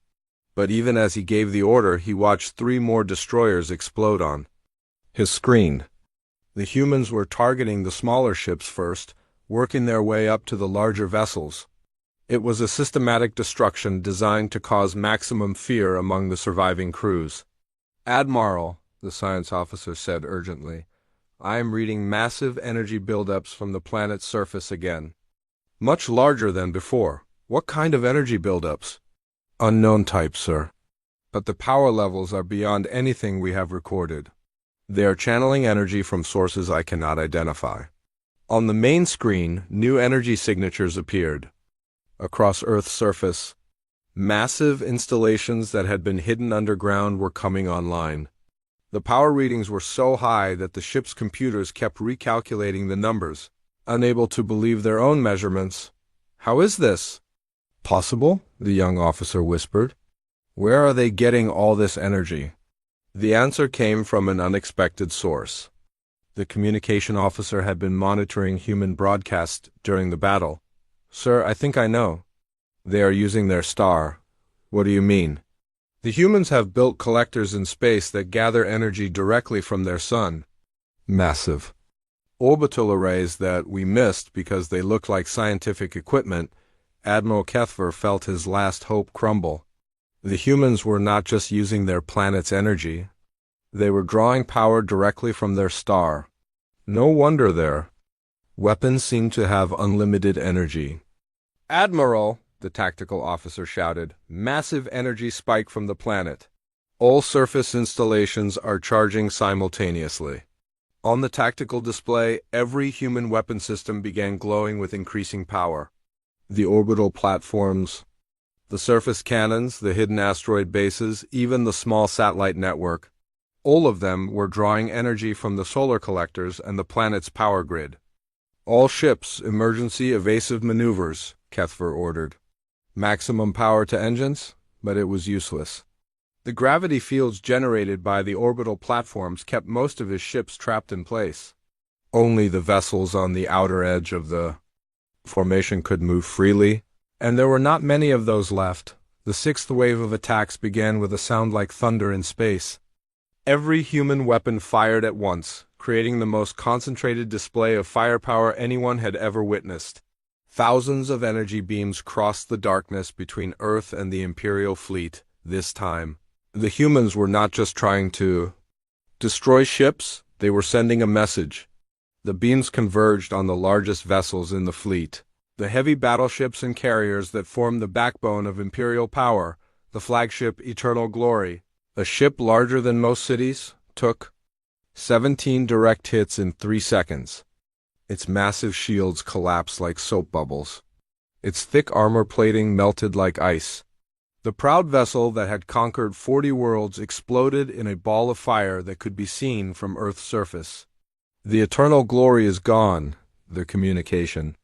Speaker 1: But even as he gave the order, he watched 3 more destroyers explode on his screen. The humans were targeting the smaller ships first, working their way up to the larger vessels. It was a systematic destruction designed to cause maximum fear among the surviving crews. Admiral, the science officer said urgently, I am reading massive energy buildups from the planet's surface again. Much larger than before. What kind of energy buildups? Unknown type, sir. But the power levels are beyond anything we have recorded. They are channeling energy from sources I cannot identify. On the main screen, new energy signatures appeared. Across Earth's surface, massive installations that had been hidden underground were coming online. The power readings were so high that the ship's computers kept recalculating the numbers, unable to believe their own measurements. How is this possible? The young officer whispered. Where are they getting all this energy? The answer came from an unexpected source. The communication officer had been monitoring human broadcasts during the battle. Sir, I think I know. They are using their star. What do you mean? The humans have built collectors in space that gather energy directly from their sun. Massive. Orbital arrays that we missed because they looked like scientific equipment. Admiral Kethver felt his last hope crumble. The humans were not just using their planet's energy. They were drawing power directly from their star. No wonder their weapons seemed to have unlimited energy. Admiral, the tactical officer shouted, massive energy spike from the planet. All surface installations are charging simultaneously. On the tactical display, every human weapon system began glowing with increasing power. The orbital platforms, the surface cannons, the hidden asteroid bases, even the small satellite network. All of them were drawing energy from the solar collectors and the planet's power grid. All ships, emergency evasive maneuvers, Kethver ordered. Maximum power to engines, but it was useless. The gravity fields generated by the orbital platforms kept most of his ships trapped in place. Only the vessels on the outer edge of the formation could move freely, and there were not many of those left. The 6th wave of attacks began with a sound like thunder in space. Every human weapon fired at once, creating the most concentrated display of firepower anyone had ever witnessed. Thousands of energy beams crossed the darkness between Earth and the Imperial fleet. This time, the humans were not just trying to destroy ships, they were sending a message. The beams converged on the largest vessels in the fleet. The heavy battleships and carriers that formed the backbone of Imperial power, the flagship Eternal Glory, a ship larger than most cities, took 17 direct hits in 3 seconds. Its massive shields collapsed like soap bubbles. Its thick armor plating melted like ice. The proud vessel that had conquered 40 worlds exploded in a ball of fire that could be seen from Earth's surface. The Eternal Glory is gone, the communication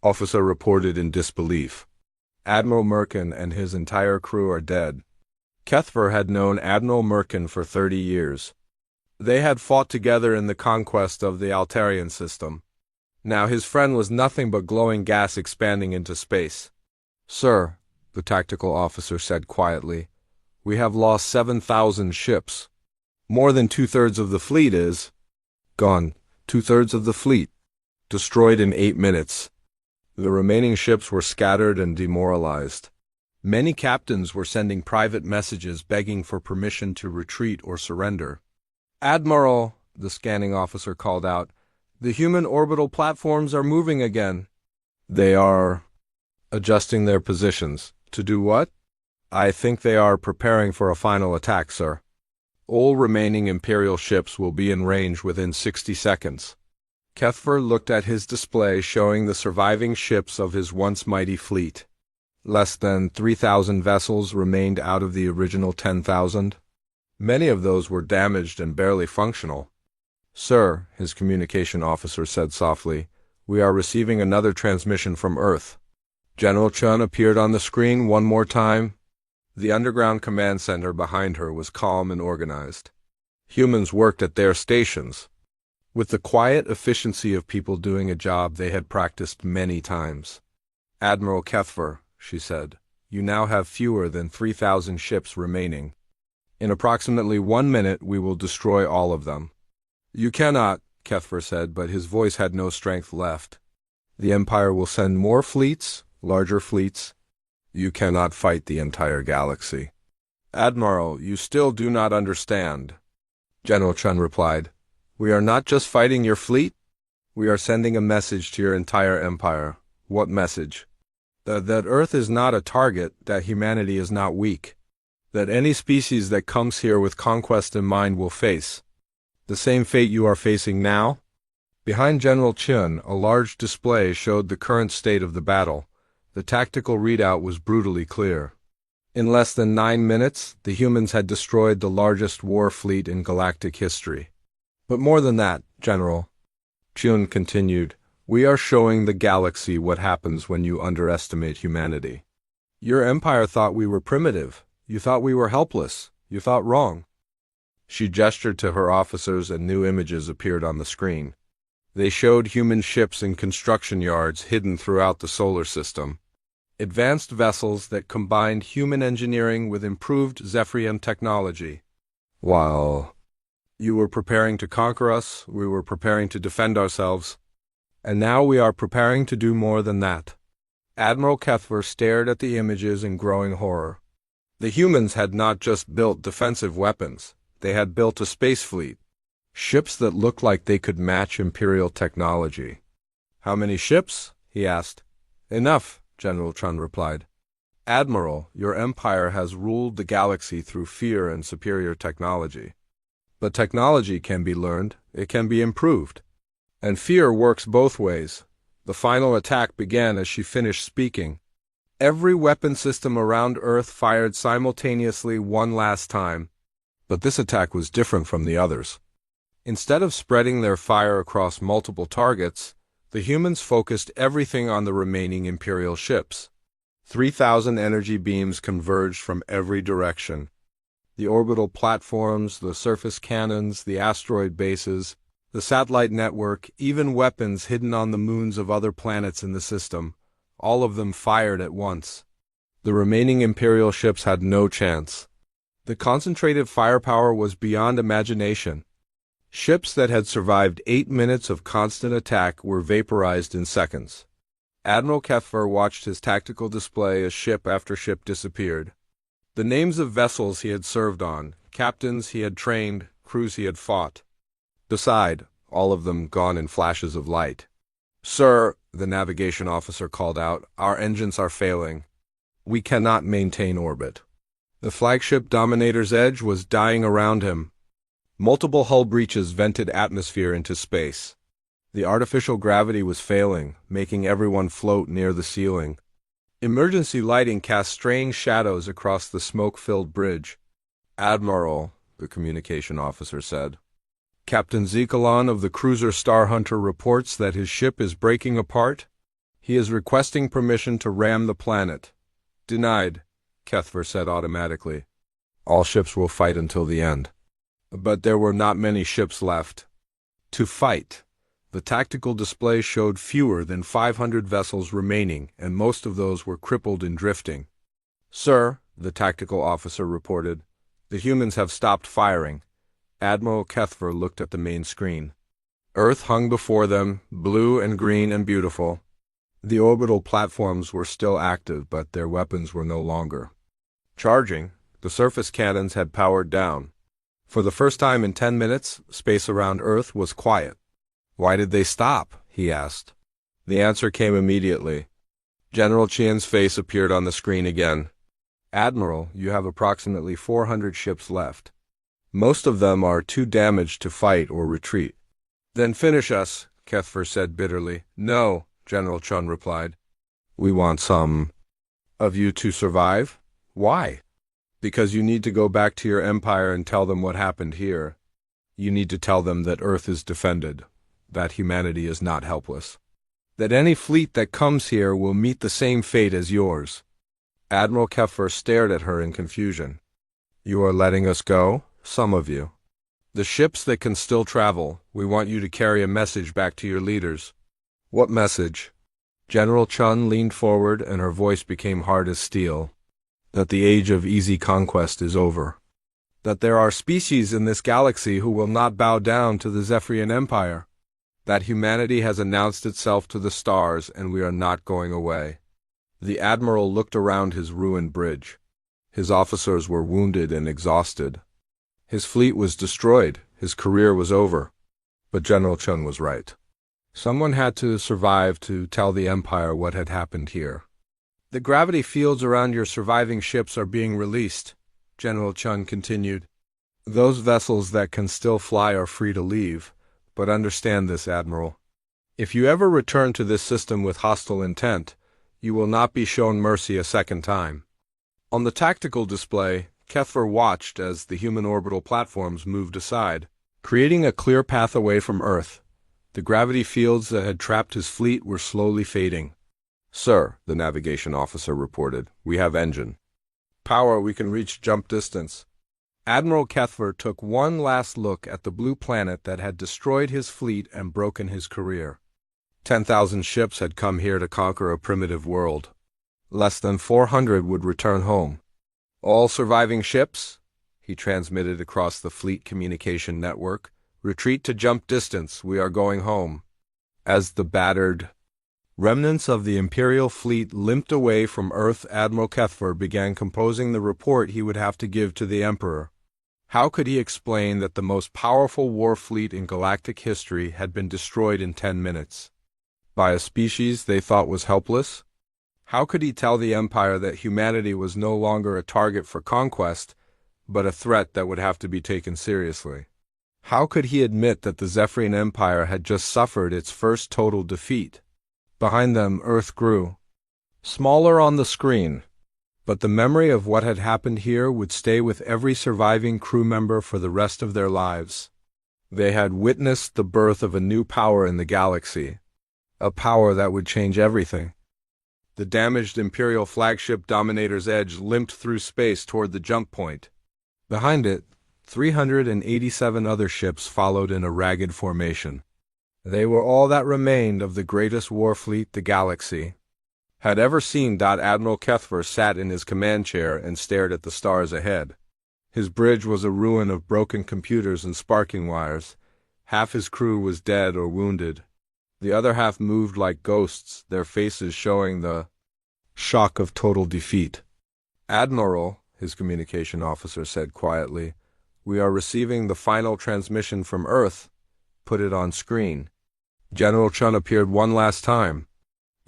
Speaker 1: officer reported in disbelief. Admiral Merkin and his entire crew are dead. Kethver had known Admiral Merkin for 30 years. They had fought together in the conquest of the Altarian system. Now his friend was nothing but glowing gas expanding into space. Sir, the tactical officer said quietly, we have lost 7,000 ships. More than 2/3 of the fleet is gone. 2/3 of the fleet. Destroyed in 8 minutes. The remaining ships were scattered and demoralized. Many captains were sending private messages begging for permission to retreat or surrender. Admiral, the scanning officer called out, the human orbital platforms are moving again. They are adjusting their positions, To do what? I think they are preparing for a final attack, sir. All remaining Imperial ships will be in range within 60 seconds. Kethver looked at his display showing the surviving ships of his once mighty fleet. Less than 3,000 vessels remained out of the original 10,000. Many of those were damaged and barely functional. Sir, his communication officer said softly, we are receiving another transmission from Earth. General Chun appeared on the screen one more time. The underground command center behind her was calm and organized. Humans worked at their stations, with the quiet efficiency of people doing a job they had practiced many times. Admiral Kethver, she said, you now have fewer than 3,000 ships remaining. In approximately 1 minute we will destroy all of them. You cannot, Kethver said, but his voice had no strength left. The Empire will send more fleets, larger fleets. You cannot fight the entire galaxy. Admiral, you still do not understand. General Chun replied, we are not just fighting your fleet. We are sending a message to your entire empire. What message? That Earth is not a target, that humanity is not weak. That any species that comes here with conquest in mind will face the same fate you are facing now. Behind General Chun, a large display showed the current state of the battle. The tactical readout was brutally clear. In less than 9 minutes, the humans had destroyed the largest war fleet in galactic history. But more than that, General, Chun continued, we are showing the galaxy what happens when you underestimate humanity. Your empire thought we were primitive. You thought we were helpless. You thought wrong. She gestured to her officers and new images appeared on the screen. They showed human ships in construction yards hidden throughout the solar system. Advanced vessels that combined human engineering with improved Zephyrian technology. While you were preparing to conquer us, we were preparing to defend ourselves. And now we are preparing to do more than that. Admiral Kethver stared at the images in growing horror. The humans had not just built defensive weapons. They had built a space fleet. Ships that looked like they could match Imperial technology. How many ships? He asked. Enough, General Chun replied. Admiral, your empire has ruled the galaxy through fear and superior technology. But technology can be learned, it can be improved. And fear works both ways. The final attack began as she finished speaking. Every weapon system around Earth fired simultaneously one last time. But this attack was different from the others. Instead of spreading their fire across multiple targets, the humans focused everything on the remaining Imperial ships. 3,000 energy beams converged from every direction. The orbital platforms, the surface cannons, the asteroid bases, the satellite network, even weapons hidden on the moons of other planets in the system, all of them fired at once. The remaining Imperial ships had no chance. The concentrated firepower was beyond imagination. Ships that had survived 8 minutes of constant attack were vaporized in seconds. Admiral Kethver watched his tactical display as ship after ship disappeared. The names of vessels he had served on, captains he had trained, crews he had fought. Beside, all of them gone in flashes of light. Sir, the navigation officer called out, our engines are failing. We cannot maintain orbit. The flagship Dominator's Edge was dying around him. Multiple hull breaches vented atmosphere into space. The artificial gravity was failing, making everyone float near the ceiling. Emergency lighting cast strange shadows across the smoke-filled bridge. Admiral, the communication officer said. Captain Zekalon of the cruiser Star Hunter reports that his ship is breaking apart. He is requesting permission to ram the planet. Denied, Kethver said automatically. All ships will fight until the end. But there were not many ships left to fight. The tactical display showed fewer than 500 vessels remaining, and most of those were crippled and drifting. Sir, the tactical officer reported, the humans have stopped firing. Admiral Kethver looked at the main screen. Earth hung before them, blue and green and beautiful. The orbital platforms were still active, but their weapons were no longer charging. The surface cannons had powered down. For the first time in 10 minutes, space around Earth was quiet. Why did they stop? He asked. The answer came immediately. General Qian's face appeared on the screen again. Admiral, you have approximately 400 ships left. Most of them are too damaged to fight or retreat. Then finish us, Kethfer said bitterly. No, General Chun replied. We want some of you to survive? Why? Because you need to go back to your empire and tell them what happened here. You need to tell them that Earth is defended, that humanity is not helpless, that any fleet that comes here will meet the same fate as yours. Admiral Keffer stared at her in confusion. You are letting us go? Some of you. The ships that can still travel, we want you to carry a message back to your leaders. What message? General Chun leaned forward and her voice became hard as steel. That the age of easy conquest is over. That there are species in this galaxy who will not bow down to the Zephyrian Empire. That humanity has announced itself to the stars and we are not going away. The Admiral looked around his ruined bridge. His officers were wounded and exhausted. His fleet was destroyed. His career was over. But General Chun was right. Someone had to survive to tell the Empire what had happened here. The gravity fields around your surviving ships are being released, General Chun continued. Those vessels that can still fly are free to leave, but understand this, Admiral. If you ever return to this system with hostile intent, you will not be shown mercy a second time. On the tactical display, Kethfer watched as the human orbital platforms moved aside, creating a clear path away from Earth. The gravity fields that had trapped his fleet were slowly fading. Sir, the navigation officer reported, we have engine. Power, we can reach jump distance. Admiral Kethfer took one last look at the blue planet that had destroyed his fleet and broken his career. 10,000 ships had come here to conquer a primitive world. Less than 400 would return home. All surviving ships, he transmitted across the fleet communication network, retreat to jump distance, we are going home. As the battered remnants of the Imperial fleet limped away from Earth, Admiral Kethfer began composing the report he would have to give to the Emperor. How could he explain that the most powerful war fleet in galactic history had been destroyed in 10 minutes? By a species they thought was helpless? How could he tell the Empire that humanity was no longer a target for conquest, but a threat that would have to be taken seriously? How could he admit that the Zephyrian Empire had just suffered its first total defeat? Behind them, Earth grew. Smaller on the screen, but the memory of what had happened here would stay with every surviving crew member for the rest of their lives. They had witnessed the birth of a new power in the galaxy, a power that would change everything. The damaged Imperial flagship Dominator's Edge limped through space toward the jump point. Behind it, 387 other ships followed in a ragged formation. They were all that remained of the greatest war fleet the galaxy had ever seen. Admiral Kethfer sat in his command chair and stared at the stars ahead. His bridge was a ruin of broken computers and sparking wires. Half his crew was dead or wounded. The other half moved like ghosts, their faces showing the shock of total defeat. Admiral, his communication officer said quietly, we are receiving the final transmission from Earth. Put it on screen. General Chun appeared one last time.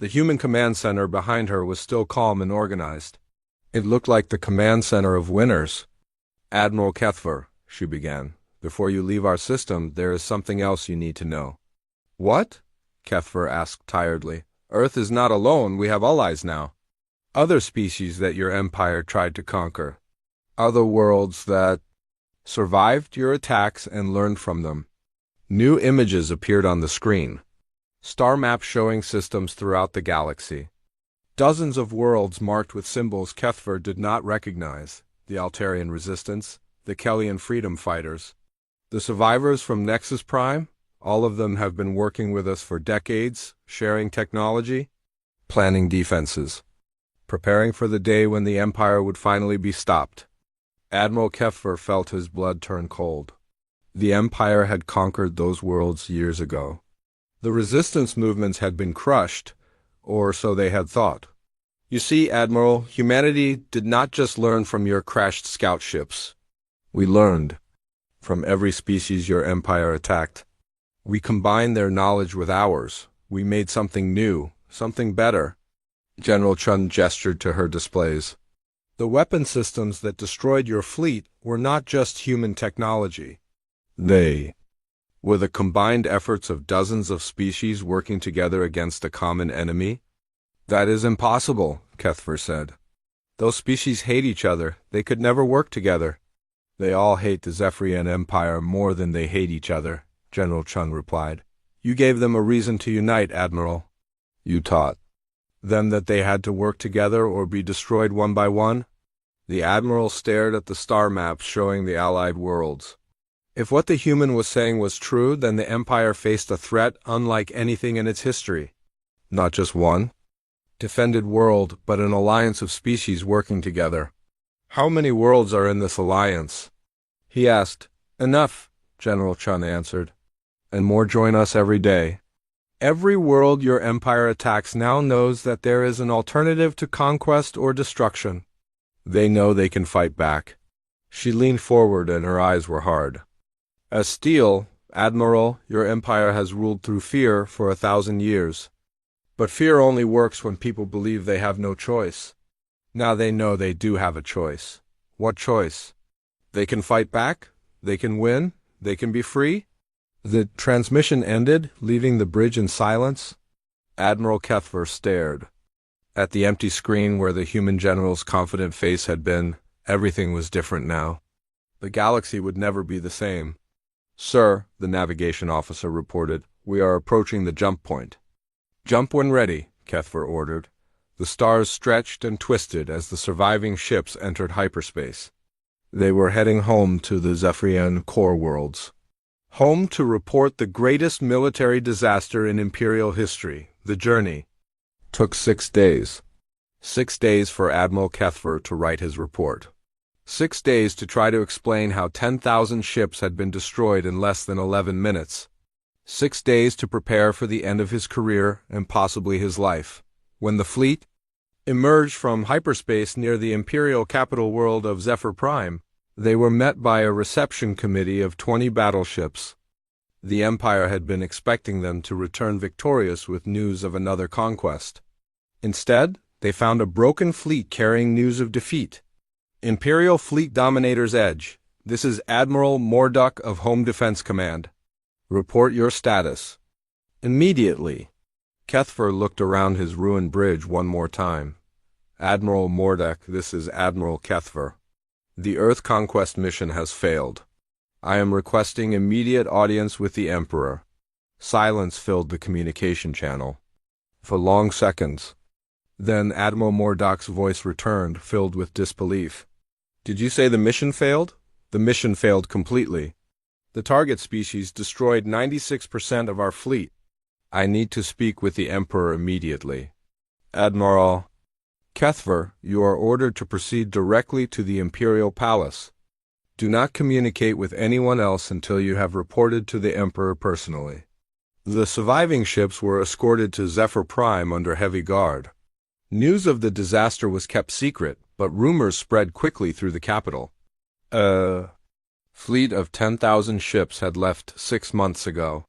Speaker 1: The human command center behind her was still calm and organized. It looked like the command center of winners. Admiral Kethfer, she began, before you leave our system, there is something else you need to know. What? Kethfer asked tiredly. Earth is not alone, we have allies now. Other species that your empire tried to conquer. Other worlds that survived your attacks and learned from them. New images appeared on the screen. Star maps showing systems throughout the galaxy. Dozens of worlds marked with symbols Kethfer did not recognize. The Altarian Resistance, the Kellian Freedom Fighters. The survivors from Nexus Prime, all of them have been working with us for decades, sharing technology, planning defenses, preparing for the day when the Empire would finally be stopped. Admiral Kethfer felt his blood turn cold. The Empire had conquered those worlds years ago. The resistance movements had been crushed, or so they had thought. You see, Admiral, humanity did not just learn from your crashed scout ships. We learned from every species your empire attacked. We combined their knowledge with ours. We made something new, something better. General Chun gestured to her displays. The weapon systems that destroyed your fleet were not just human technology. They were the combined efforts of dozens of species working together against a common enemy. That is impossible, Kethver said. Those species hate each other. They could never work together. They all hate the Zephyrian Empire more than they hate each other, General Chun replied. You gave them a reason to unite, Admiral. You taught them that they had to work together or be destroyed one by one? The Admiral stared at the star maps showing the allied worlds. If what the human was saying was true, then the Empire faced a threat unlike anything in its history. Not just one defended world, but an alliance of species working together. How many worlds are in this alliance? He asked. Enough, General Chun answered. And more join us every day. Every world your empire attacks now knows that there is an alternative to conquest or destruction. They know they can fight back. She leaned forward and her eyes were hard. As steel, Admiral, your empire has ruled through fear for 1,000 years. But fear only works when people believe they have no choice. Now they know they do have a choice. What choice? They can fight back, they can win, they can be free. The transmission ended, leaving the bridge in silence. Admiral Kethver stared. At the empty screen where the human general's confident face had been, everything was different now. The galaxy would never be the same. Sir, the navigation officer reported, we are approaching the jump point. Jump when ready, Kethver ordered. The stars stretched and twisted as the surviving ships entered hyperspace. They were heading home to the Zephyrian core worlds. Home to report the greatest military disaster in Imperial history. The journey took 6 days. 6 days for Admiral Kethver to write his report. 6 days to try to explain how 10,000 ships had been destroyed in less than 11 minutes. 6 days to prepare for the end of his career and possibly his life. When the fleet emerged from hyperspace near the Imperial capital world of Zephyr Prime, they were met by a reception committee of 20 battleships. The Empire had been expecting them to return victorious with news of another conquest. Instead, they found a broken fleet carrying news of defeat. Imperial Fleet Dominator's Edge. This is Admiral Morduk of Home Defense Command. Report your status. Immediately. Kethver looked around his ruined bridge one more time. Admiral Morduk, this is Admiral Kethver. The Earth conquest mission has failed. I am requesting immediate audience with the Emperor. Silence filled the communication channel. For long seconds. Then Admiral Morduk's voice returned, filled with disbelief. Did you say the mission failed? The mission failed completely. The target species destroyed 96% of our fleet. I need to speak with the Emperor immediately. Admiral Kethver, you are ordered to proceed directly to the Imperial Palace. Do not communicate with anyone else until you have reported to the Emperor personally. The surviving ships were escorted to Zephyr Prime under heavy guard. News of the disaster was kept secret, but rumors spread quickly through the capital. A fleet of 10,000 ships had left 6 months ago.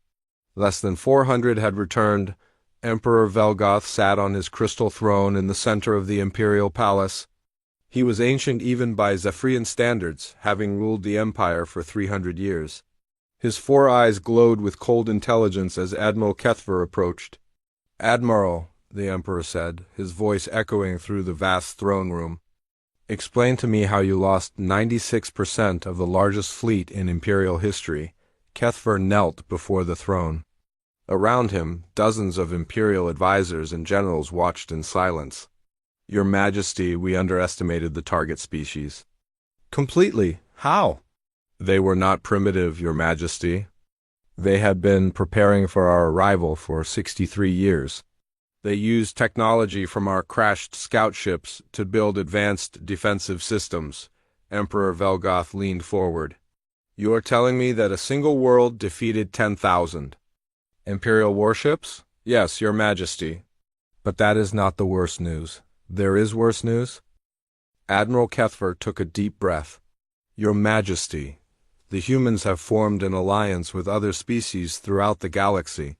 Speaker 1: Less than 400 had returned. Emperor Velgoth sat on his crystal throne in the center of the Imperial Palace. He was ancient even by Zephyrian standards, having ruled the Empire for 300 years. His 4 eyes glowed with cold intelligence as Admiral Kethver approached. Admiral, the Emperor said, his voice echoing through the vast throne room. Explain to me how you lost 96% of the largest fleet in Imperial history. Kethver knelt before the throne. Around him, dozens of Imperial advisors and generals watched in silence. Your Majesty, we underestimated the target species. Completely. How? They were not primitive, Your Majesty. They had been preparing for our arrival for 63 years. They used technology from our crashed scout ships to build advanced defensive systems. Emperor Velgoth leaned forward. You are telling me that a single world defeated 10,000. Imperial warships? Yes, Your Majesty. But that is not the worst news. There is worse news? Admiral Kethver took a deep breath. Your Majesty, the humans have formed an alliance with other species throughout the galaxy,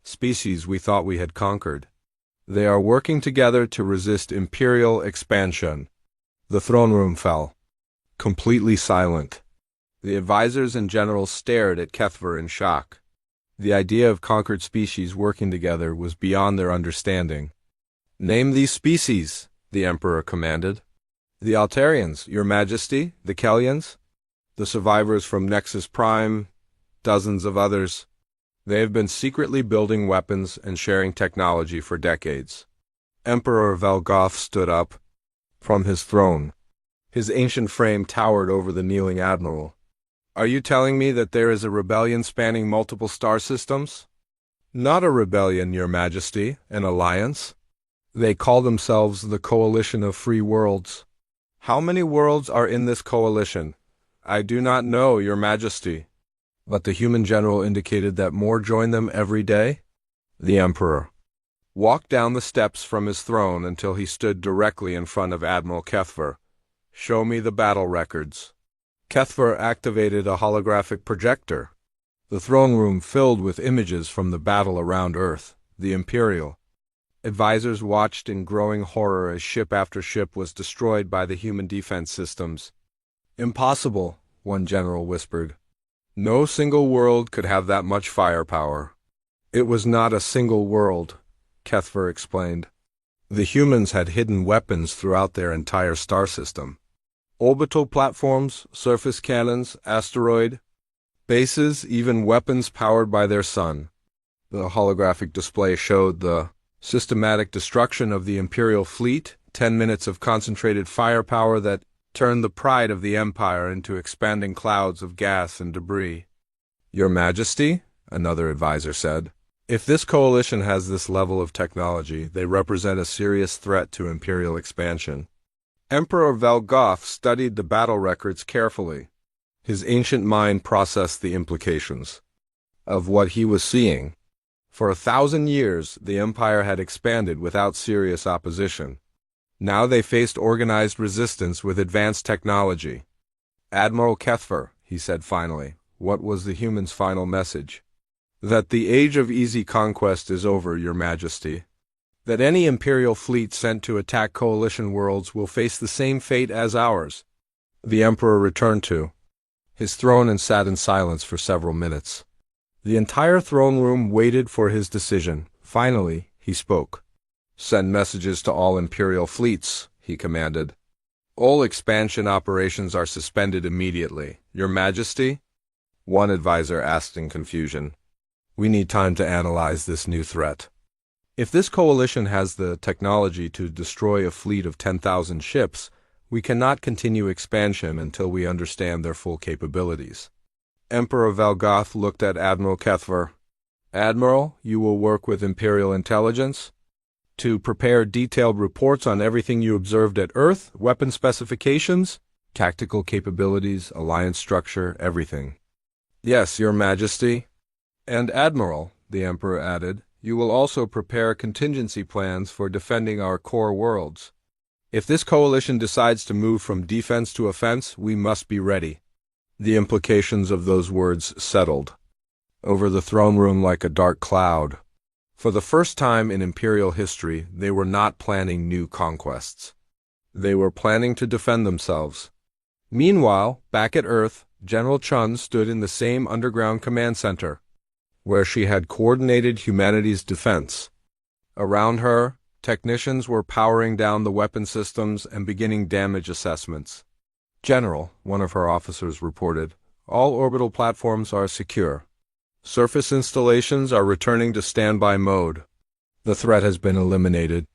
Speaker 1: species we thought we had conquered. They are working together to resist Imperial expansion. The throne room fell. Completely silent. The advisors and generals stared at Kethver in shock. The idea of conquered species working together was beyond their understanding. "Name these species," the Emperor commanded. "The Altarians, Your Majesty, the Kellians, the survivors from Nexus Prime, dozens of others. They have been secretly building weapons and sharing technology for decades." Emperor Velgoth stood up from his throne. His ancient frame towered over the kneeling admiral. "Are you telling me that there is a rebellion spanning multiple star systems?" "Not a rebellion, Your Majesty, an alliance. They call themselves the Coalition of Free Worlds." "How many worlds are in this coalition?" "I do not know, Your Majesty." But the human general indicated that more join them every day. The Emperor walked down the steps from his throne until he stood directly in front of Admiral Kethver. "Show me the battle records." Kethver activated a holographic projector. The throne room filled with images from the battle around Earth, the Imperial. Advisors watched in growing horror as ship after ship was destroyed by the human defense systems. "Impossible," one general whispered. "No single world could have that much firepower." "It was not a single world," Kethver explained. "The humans had hidden weapons throughout their entire star system. Orbital platforms, surface cannons, asteroid bases, even weapons powered by their sun." The holographic display showed the systematic destruction of the Imperial fleet, 10 minutes of concentrated firepower that turned the pride of the Empire into expanding clouds of gas and debris. "Your Majesty," another advisor said, "if this coalition has this level of technology, they represent a serious threat to Imperial expansion." Emperor Velgoth studied the battle records carefully. His ancient mind processed the implications of what he was seeing. For 1,000 years, the Empire had expanded without serious opposition. Now they faced organized resistance with advanced technology. "Admiral Kethver," he said finally, "what was the humans' final message?" "That the age of easy conquest is over, Your Majesty. That any Imperial fleet sent to attack coalition worlds will face the same fate as ours." The Emperor returned to his throne and sat in silence for several minutes. The entire throne room waited for his decision. Finally, he spoke. "Send messages to all Imperial fleets," he commanded. "All expansion operations are suspended immediately, Your Majesty?" One advisor asked in confusion. "We need time to analyze this new threat. If this coalition has the technology to destroy a fleet of 10,000 ships, we cannot continue expansion until we understand their full capabilities." Emperor Velgoth looked at Admiral Kethver. "Admiral, you will work with Imperial intelligence to prepare detailed reports on everything you observed at Earth, weapon specifications, tactical capabilities, alliance structure, everything." "Yes, Your Majesty." "And Admiral," the Emperor added, "you will also prepare contingency plans for defending our core worlds. If this coalition decides to move from defense to offense, we must be ready." The implications of those words settled over the throne room like a dark cloud. For the first time in Imperial history, they were not planning new conquests. They were planning to defend themselves. Meanwhile, back at Earth, General Chun stood in the same underground command center, where she had coordinated humanity's defense. Around her, technicians were powering down the weapon systems and beginning damage assessments. "General," one of her officers reported, "all orbital platforms are secure. Surface installations are returning to standby mode. The threat has been eliminated."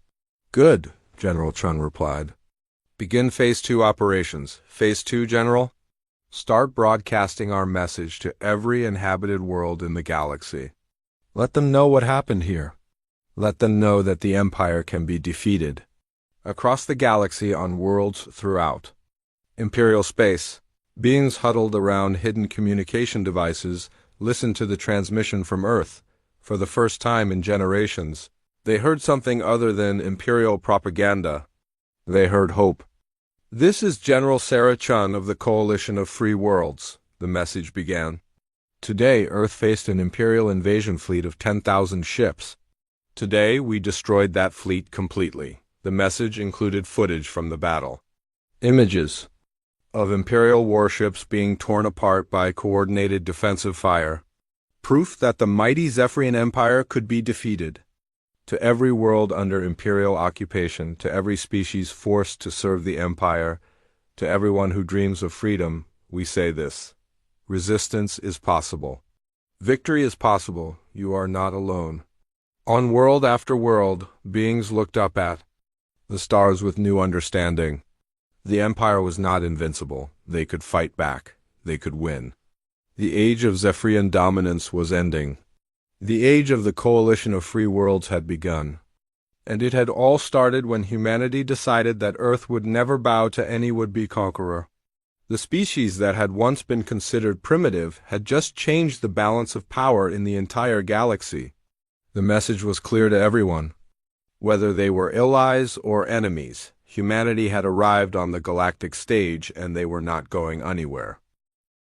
Speaker 1: "Good," General Chun replied. "Begin Phase 2 operations." "Phase 2, General?" "Start broadcasting our message to every inhabited world in the galaxy. Let them know what happened here. Let them know that the Empire can be defeated. Across the galaxy on worlds throughout Imperial space, beings huddled around hidden communication devices listened to the transmission from Earth. For the first time in generations, they heard something other than Imperial propaganda. They heard hope. "This is General Sarah Chun of the Coalition of Free Worlds," the message began. "Today, Earth faced an Imperial invasion fleet of 10,000 ships. Today, we destroyed that fleet completely. The message included footage from the battle. Images of Imperial warships being torn apart by coordinated defensive fire. Proof that the mighty Zephyrian Empire could be defeated. To every world under Imperial occupation, to every species forced to serve the Empire, to everyone who dreams of freedom, we say this: resistance is possible. Victory is possible. You are not alone. On world after world, beings looked up at the stars with new understanding. The Empire was not invincible. They could fight back. They could win. The age of Zephyrian dominance was ending. The age of the coalition of free worlds had begun. And it had all started when humanity decided that Earth would never bow to any would-be conqueror. The species that had once been considered primitive had just changed the balance of power in the entire galaxy. The message was clear to everyone. Whether they were allies or enemies, humanity had arrived on the galactic stage and they were not going anywhere.